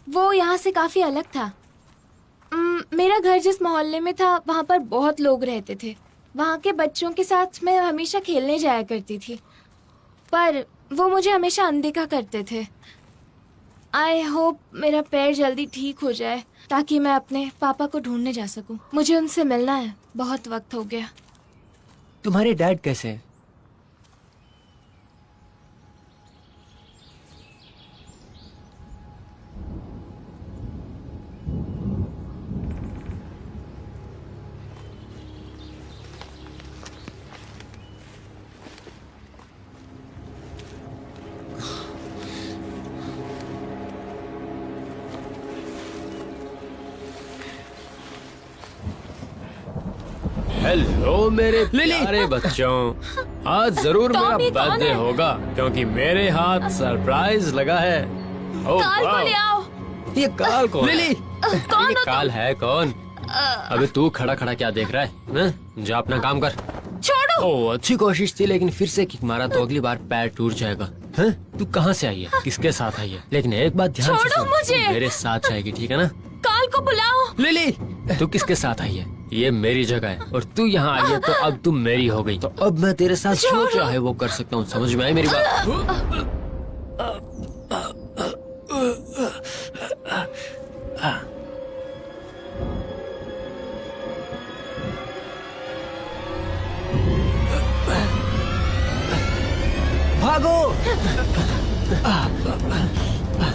वो यहाँ से काफी अलग था। मेरा घर जिस मोहल्ले में था वहाँ पर बहुत लोग रहते थे। वहाँ के बच्चों के साथ मैं हमेशा खेलने जाया करती थी, पर वो मुझे हमेशा अनदेखा करते थे। आई होप मेरा पैर जल्दी ठीक हो जाए ताकि मैं अपने पापा को ढूंढने जा सकूं। मुझे उनसे मिलना है, बहुत वक्त हो गया। तुम्हारे डैड कैसे हैं? हेलो मेरे प्यारे बच्चों, आज जरूर मेरा टॉमी कौन बर्थडे है? होगा क्योंकि मेरे हाथ सरप्राइज लगा है। ओह काल को वाह। ले आओ। ये काल कौन है? लिली! कौन ये हो काल है कौन? अबे तू खड़ा खड़ा क्या देख रहा है न? जा अपना काम कर। छोड़ो। ओह अच्छी कोशिश थी लेकिन फिर से किक मारा तो अगली बार पैर टूट जाएगा। हैं? तू कहाँ से आई है? किसके साथ आई है? लेकिन एक बात ध्यान से छोड़ो सुन, मुझे। तू मेरे साथ जाएगी, ठीक है ना? काल को बुलाओ। लिली! तू किसके साथ आई है? ये मेरी जगह है और तू यहाँ आई है तो अब तू मेरी हो गई। तो अब मैं तेरे साथ जो चाहे वो कर सकता हूँ, समझ में आई मेरी बात? भागो!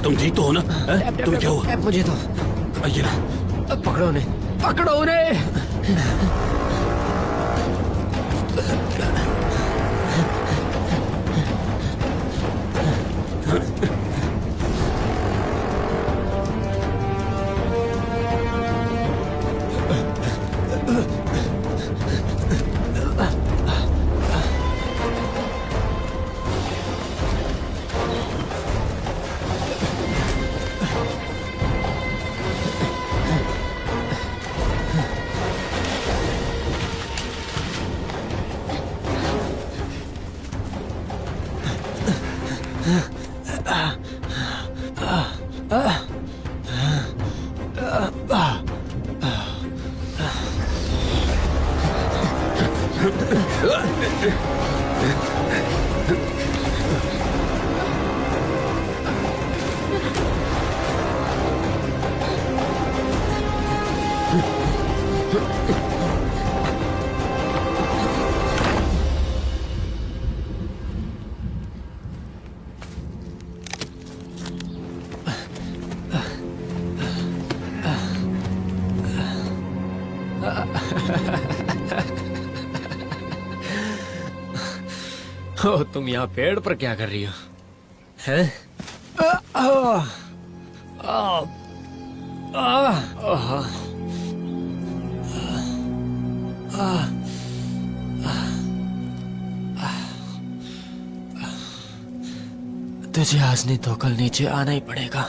तुम ठीक तो हो ना? तुम क्या हुआ? मुझे तो आइए ना। पकड़ो उन्हें, पकड़ो उन्हें। ओ, तुम यहाँ पेड़ पर क्या कर रही हो? हैं? तुझे आज नहीं तो कल नीचे आना ही पड़ेगा।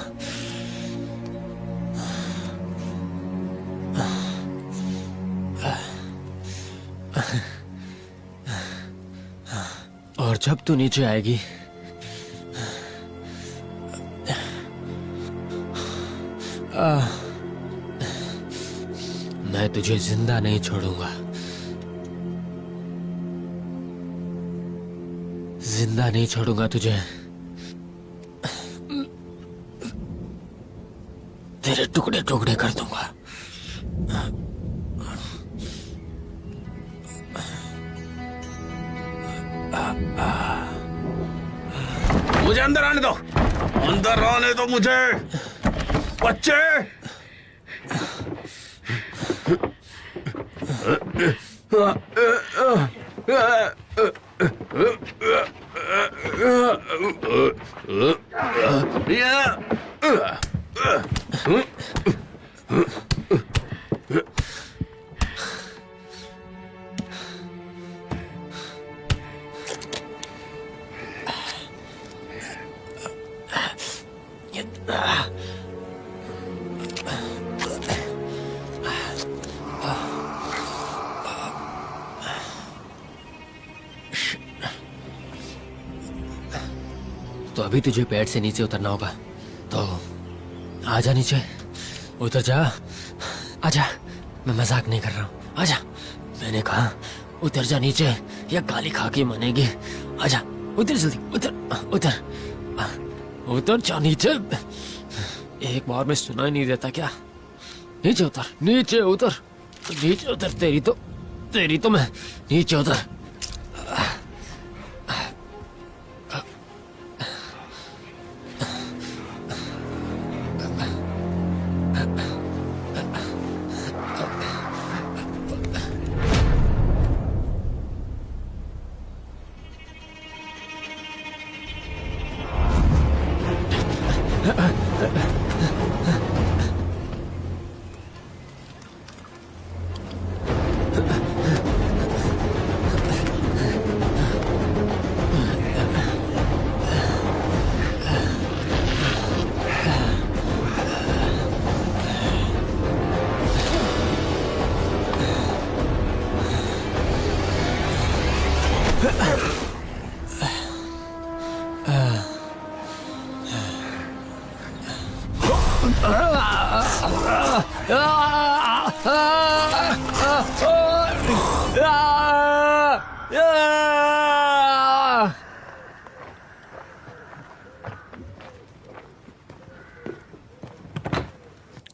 और जब तू नीचे आएगी मैं तुझे जिंदा नहीं छोड़ूंगा। जिंदा नहीं छोड़ूंगा तुझे। तेरे टुकड़े टुकड़े कर दूंगा। मुझे अंदर आने दो, अंदर आने दो मुझे, बच्चे। तो अभी तुझे पेड़ से नीचे उतरना होगा, तो आजा नीचे, उतर जा। आजा, मैं मजाक नहीं कर रहा हूँ। आजा, मैंने कहा उतर जा नीचे, या गाली खा के मनेगी। आजा, उतर जल्दी, उतर उतर उतर जा नीचे। एक बार में सुनाई नहीं देता क्या? नीचे उतर, नीचे उतर, नीचे उतर। तेरी तो मैं नीचे उतर।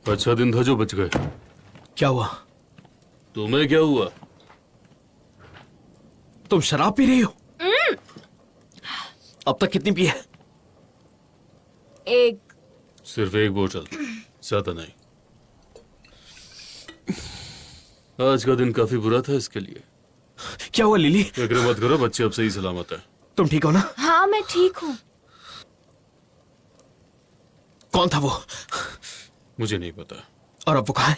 अच्छा दिन था जो बच गए। क्या हुआ? तुम्हें क्या हुआ? तुम शराब पी रही हो? अब तक कितनी पी है? एक। सिर्फ एक बोतल, ज्यादा नहीं। आज का दिन काफी बुरा था इसके लिए। क्या हुआ लिली? फिक्र मत करो, बच्चे अब सही सलामत है। तुम ठीक हो ना? हाँ, मैं ठीक हूँ। कौन था वो? मुझे नहीं पता। और अब वो कहाँ है?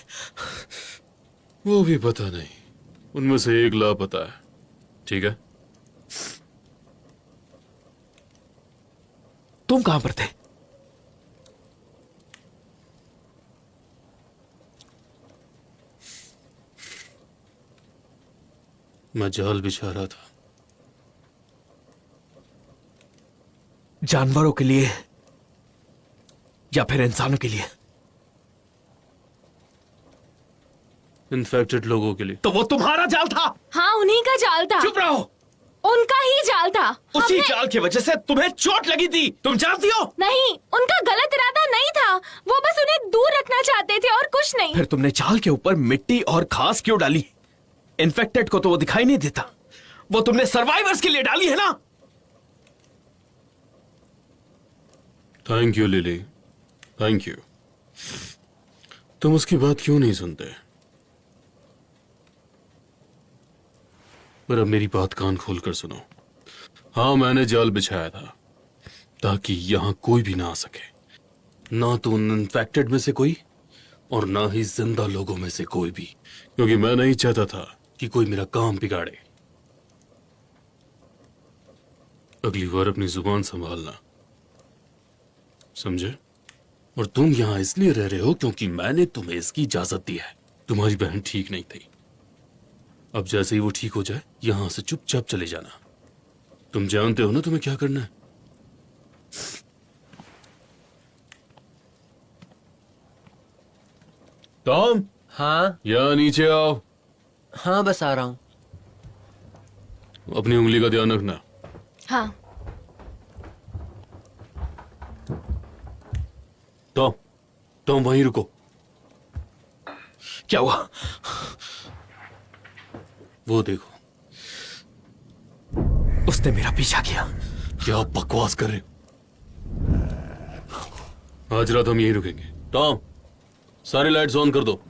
वो भी पता नहीं। उनमें से एक लापता है। ठीक है, तुम कहां पर थे? मैं जाल बिछा रहा था। जानवरों के लिए या फिर इंसानों के लिए? इन्फेक्टेड लोगों के लिए। तो वो तुम्हारा जाल था? हाँ, उन्हीं का जाल था। चुप रहो। उनका ही जाल था। उसी जाल की वजह से तुम्हें चोट लगी थी, तुम जानती हो? नहीं, उनका गलत इरादा नहीं था। वो बस उन्हें दूर रखना चाहते थे और कुछ नहीं। फिर तुमने जाल के ऊपर मिट्टी और घास क्यों डाली? इन्फेक्टेड को तो वो दिखाई नहीं देता। वो तुमने सर्वाइवर्स के लिए डाली है ना? Thank you lily, thank you. तुम उसकी बात क्यों नहीं सुनते? पर अब मेरी बात कान खोल कर सुनो। हाँ, मैंने जाल बिछाया था ताकि यहां कोई भी ना आ सके, ना तो उन इन्फेक्टेड में से कोई और ना ही जिंदा लोगों में से कोई भी, क्योंकि मैं नहीं चाहता था कि कोई मेरा काम बिगाड़े। अगली बार अपनी जुबान संभालना, समझे? और तुम यहां इसलिए रह रहे हो क्योंकि मैंने तुम्हें इसकी इजाजत दी है। तुम्हारी बहन ठीक नहीं थी, अब जैसे ही वो ठीक हो जाए यहां से चुपचाप चले जाना। तुम जानते हो ना तुम्हें क्या करना है। टॉम, हाँ यहाँ नीचे आओ। हाँ, बस आ रहा हूँ। अपनी उंगली का ध्यान रखना। हाँ। टॉम, टॉम वहीं रुको। क्या हुआ? वो देखो। उसने मेरा पीछा किया। क्या बकवास कर रहे हो? आज रात हम यहीं रुकेंगे। टॉम, सारी लाइट्स ऑन कर दो।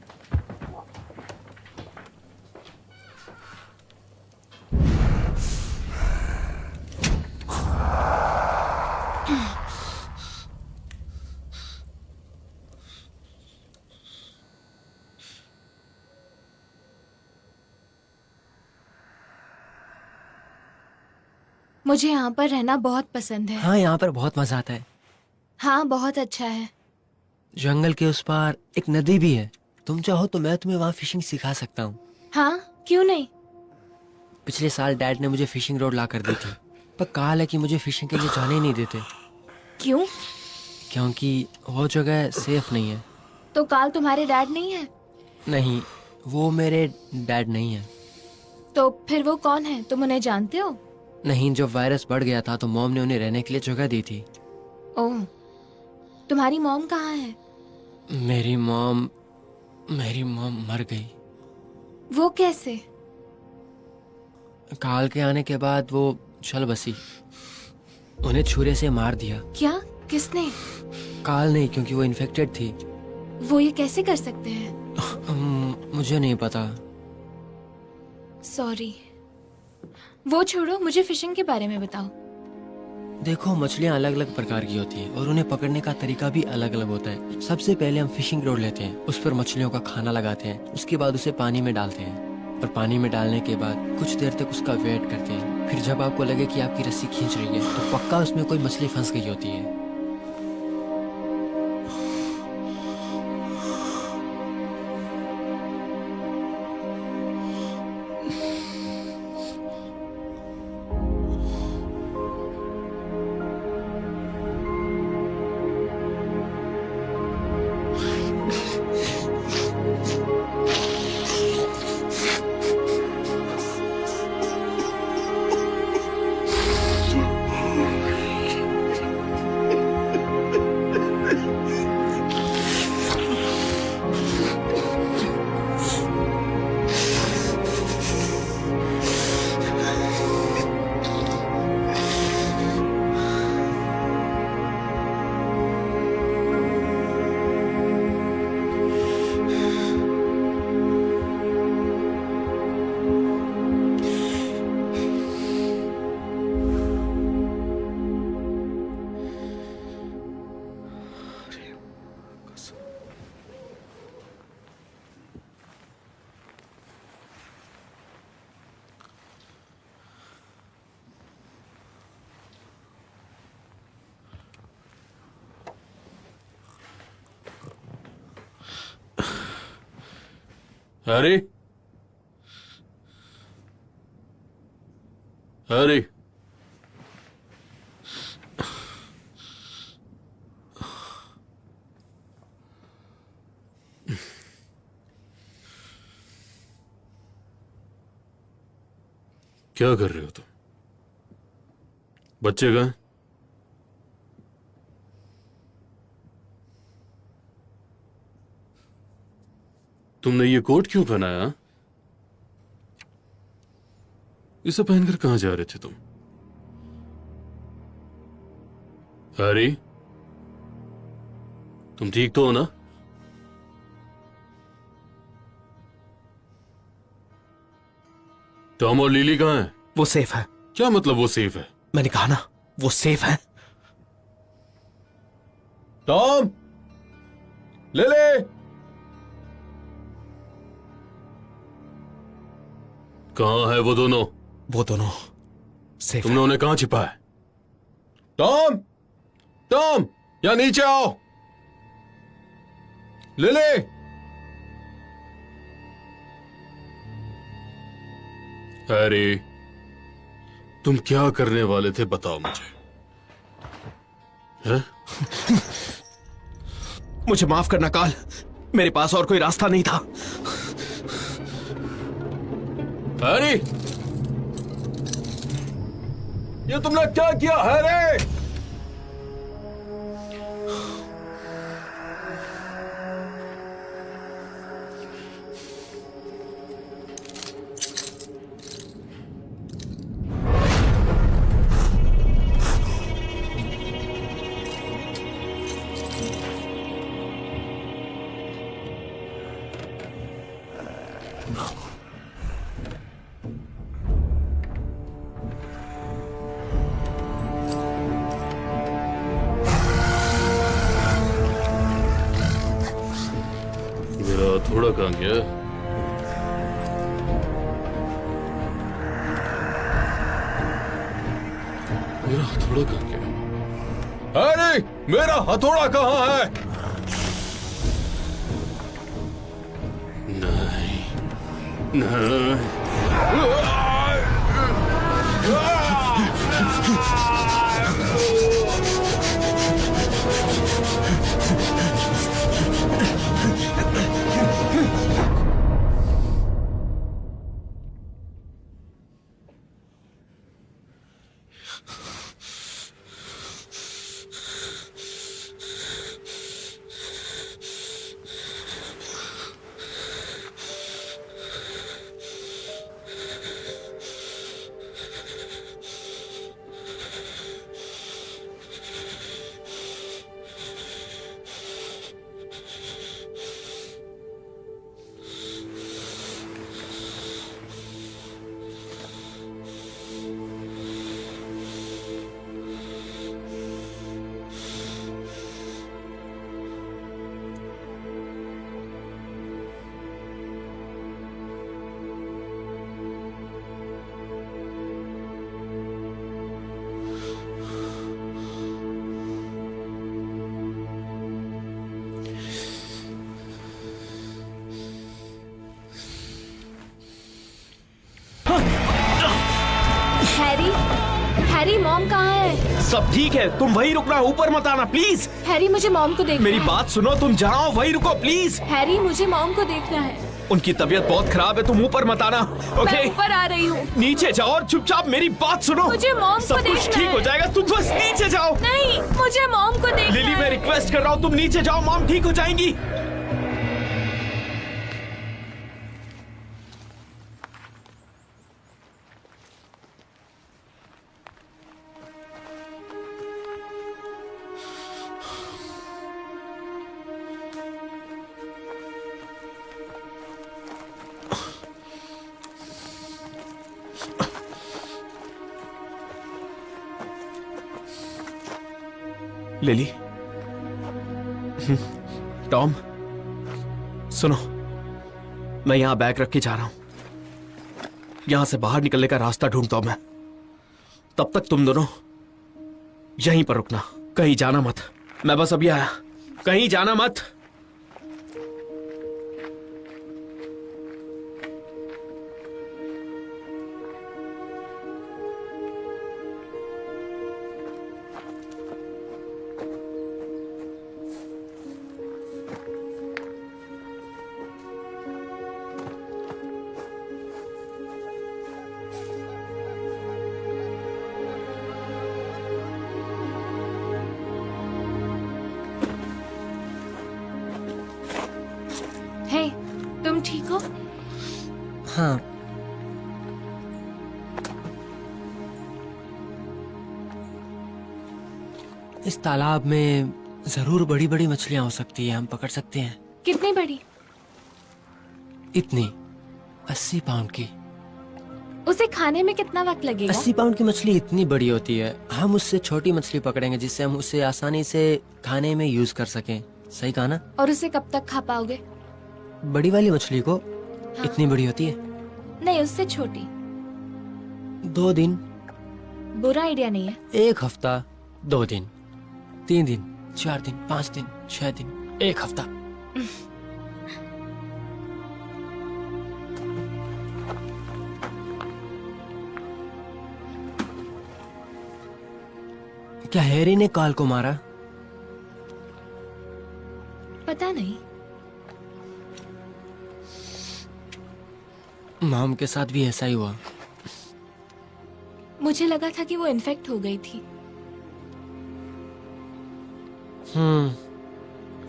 मुझे यहाँ पर रहना बहुत पसंद है। हाँ, यहाँ पर बहुत मजा आता है। हाँ, बहुत अच्छा है। जंगल के उस पार एक नदी भी है। तुम चाहो तो मैं तुम्हें वहाँ फिशिंग सिखा सकता हूँ। हाँ, क्यों नहीं। पिछले साल डैड ने मुझे फिशिंग रोड ला कर दी थी, पर कहा है कि मुझे फिशिंग के लिए जाने ही नहीं देते, क्यों? क्योंकि वो जगह सेफ नहीं है। तो काल तुम्हारे डैड नहीं है? नहीं, वो मेरे डैड नहीं है। तो फिर वो कौन है? तुम उन्हें जानते हो? नहीं, जब वायरस बढ़ गया था तो मॉम ने उन्हें रहने के लिए जगह दी थी। ओह, तुम्हारी मॉम कहाँ है? मेरी मॉम मर गई। वो कैसे? काल के आने के बाद वो चल बसी। उन्हें छुरे से मार दिया। क्या? किसने? काल नहीं, क्योंकि वो इन्फेक्टेड थी। वो ये कैसे कर सकते हैं? मुझे नहीं पता। सॉरी। वो छोड़ो, मुझे फिशिंग के बारे में बताओ। देखो, मछलियाँ अलग अलग प्रकार की होती हैं और उन्हें पकड़ने का तरीका भी अलग अलग होता है। सबसे पहले हम फिशिंग रोड लेते हैं, उस पर मछलियों का खाना लगाते हैं, उसके बाद उसे पानी में डालते हैं और पानी में डालने के बाद कुछ देर तक उसका वेट करते हैं। फिर जब आपको लगे कि आपकी रस्सी खींच रही है तो पक्का उसमें कोई मछली फंस गई होती है। हैरी, हैरी, क्या कर रहे हो तुम? बच्चे कहाँ हैं? तुमने ये कोट क्यों पहनाया? इसे पहनकर कहां जा रहे थे तुम? हैरी, तुम ठीक तो हो ना? टॉम और लिली कहाँ हैं? वो सेफ है। क्या मतलब वो सेफ है? मैंने कहा ना वो सेफ है। टॉम, लिली, कहाँ है वो दोनों? वो दोनों सेफ तुमने उन्हें कहाँ छिपा है? टॉम, टॉम, यहाँ नीचे आओ। लिली, हैरी, तुम क्या करने वाले थे बताओ मुझे। हैं? मुझे माफ करना काल, मेरे पास और कोई रास्ता नहीं था। हैरी, ये तुमने क्या किया हैरी? मेरा थोड़ा कहाँ गया? मेरा हथौड़ा कहाँ गया? अरे मेरा हथौड़ा कहाँ है? नहीं, नहीं। हैरी, हैरी मॉम कहाँ है? सब ठीक है, तुम वहीं रुकना, ऊपर मत आना प्लीज। हैरी मुझे मॉम को देखना मेरी है। बात सुनो, तुम जहाँ हो वहीं रुको प्लीज। हैरी मुझे मॉम को देखना है। उनकी तबीयत बहुत खराब है, तुम ऊपर मत आना। ओके मैं ऊपर आ रही हूँ। नीचे जाओ और चुपचाप मेरी बात सुनो। मुझे मॉम को सब कुछ देखना ठीक है। हो जाएगा, तुम बस नीचे जाओ। नहीं, मुझे मॉम को देखना लिली मैं है। रिक्वेस्ट कर रहा हूँ, तुम नीचे जाओ, मॉम ठीक हो जाएंगी। लिली, टॉम, सुनो, मैं यहां बैग रख के जा रहा हूं। यहां से बाहर निकलने का रास्ता ढूंढता हूं मैं। तब तक तुम दोनों यहीं पर रुकना, कहीं जाना मत। मैं बस अभी आया, कहीं जाना मत। हे, तुम ठीक हो? हाँ, इस तालाब में जरूर बड़ी बड़ी मछलियां हो सकती है, हम पकड़ सकते हैं। कितनी बड़ी? इतनी 80 पाउंड की। उसे खाने में कितना वक्त लगेगा? 80 पाउंड की मछली इतनी बड़ी होती है, हम उससे छोटी मछली पकड़ेंगे जिससे हम उसे आसानी से खाने में यूज कर सकें। सही कहा ना? और उसे कब तक खा पाओगे? बड़ी वाली मछली को इतनी बड़ी होती है? नहीं, उससे छोटी। 2 दिन। बुरा आइडिया नहीं है। 1 हफ्ता, 2 दिन, 3 दिन, 4 दिन, 5 दिन, 6 दिन, 1 हफ्ता। क्या हैरी ने कॉल को मारा? पता नहीं। मॉम के साथ भी ऐसा ही हुआ। मुझे लगा था कि वो इन्फेक्ट हो गई थी।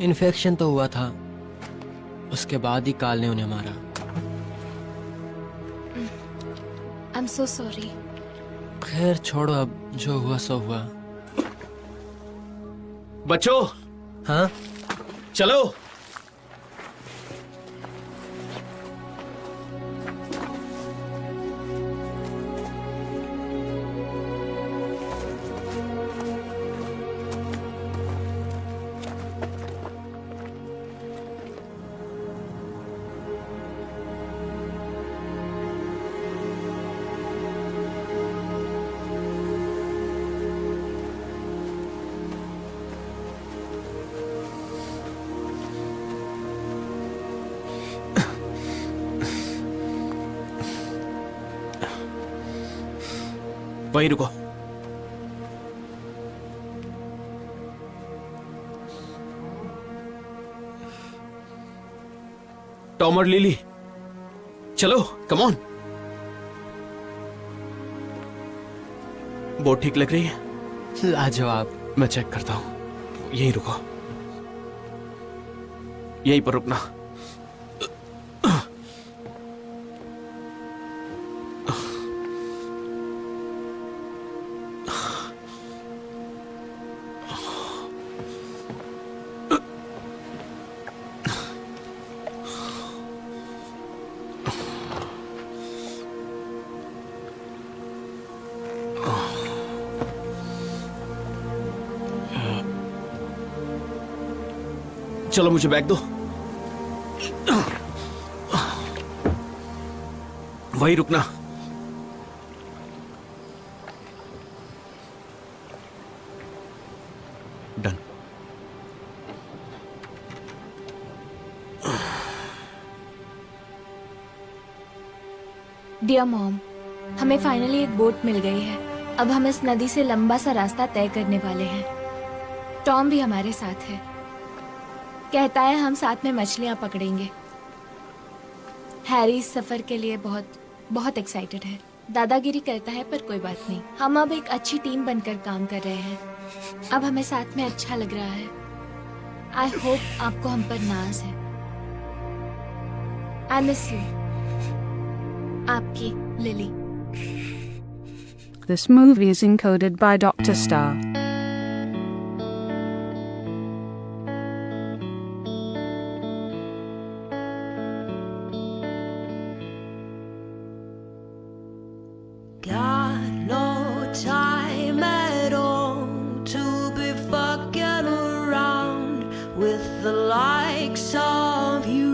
इन्फेक्शन तो हुआ था, उसके बाद ही काल ने उन्हें मारा। आई एम सो सॉरी। खैर छोड़ो, अब जो हुआ सो हुआ। बच्चों, हाँ? चलो। वहीं रुको। टॉम और लिली, चलो, कम ऑन। बोट ठीक लग रही है? लाजवाब। मैं चेक करता हूं। यहीं रुको, यहीं पर रुकना। चलो, मुझे बैग दो। वहीं रुकना। डन। डियर मॉम, हमें फाइनली एक बोट मिल गई है। अब हम इस नदी से लंबा सा रास्ता तय करने वाले हैं। टॉम भी हमारे साथ है। कहता है हम साथ में मछलियां पकड़ेंगे। हैरी इस सफर के लिए बहुत बहुत एक्साइटेड है। दादागिरी करता है पर कोई बात नहीं, हम अब एक अच्छी टीम बनकर काम कर रहे हैं। अब हमें साथ में अच्छा लग रहा है। आई होप आपको हम पर नाज है। I miss you. आपकी lily. This movie is encoded by Dr. Star. Got no time at all to be fucking around with the likes of you.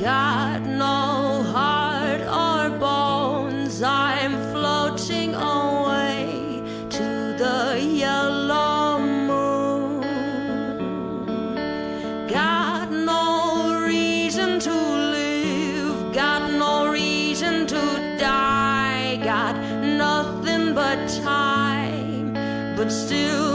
Got no heart or bones, I'm floating away to the yellow moon. Got no reason to live, got no reason to die, got nothing but time, but still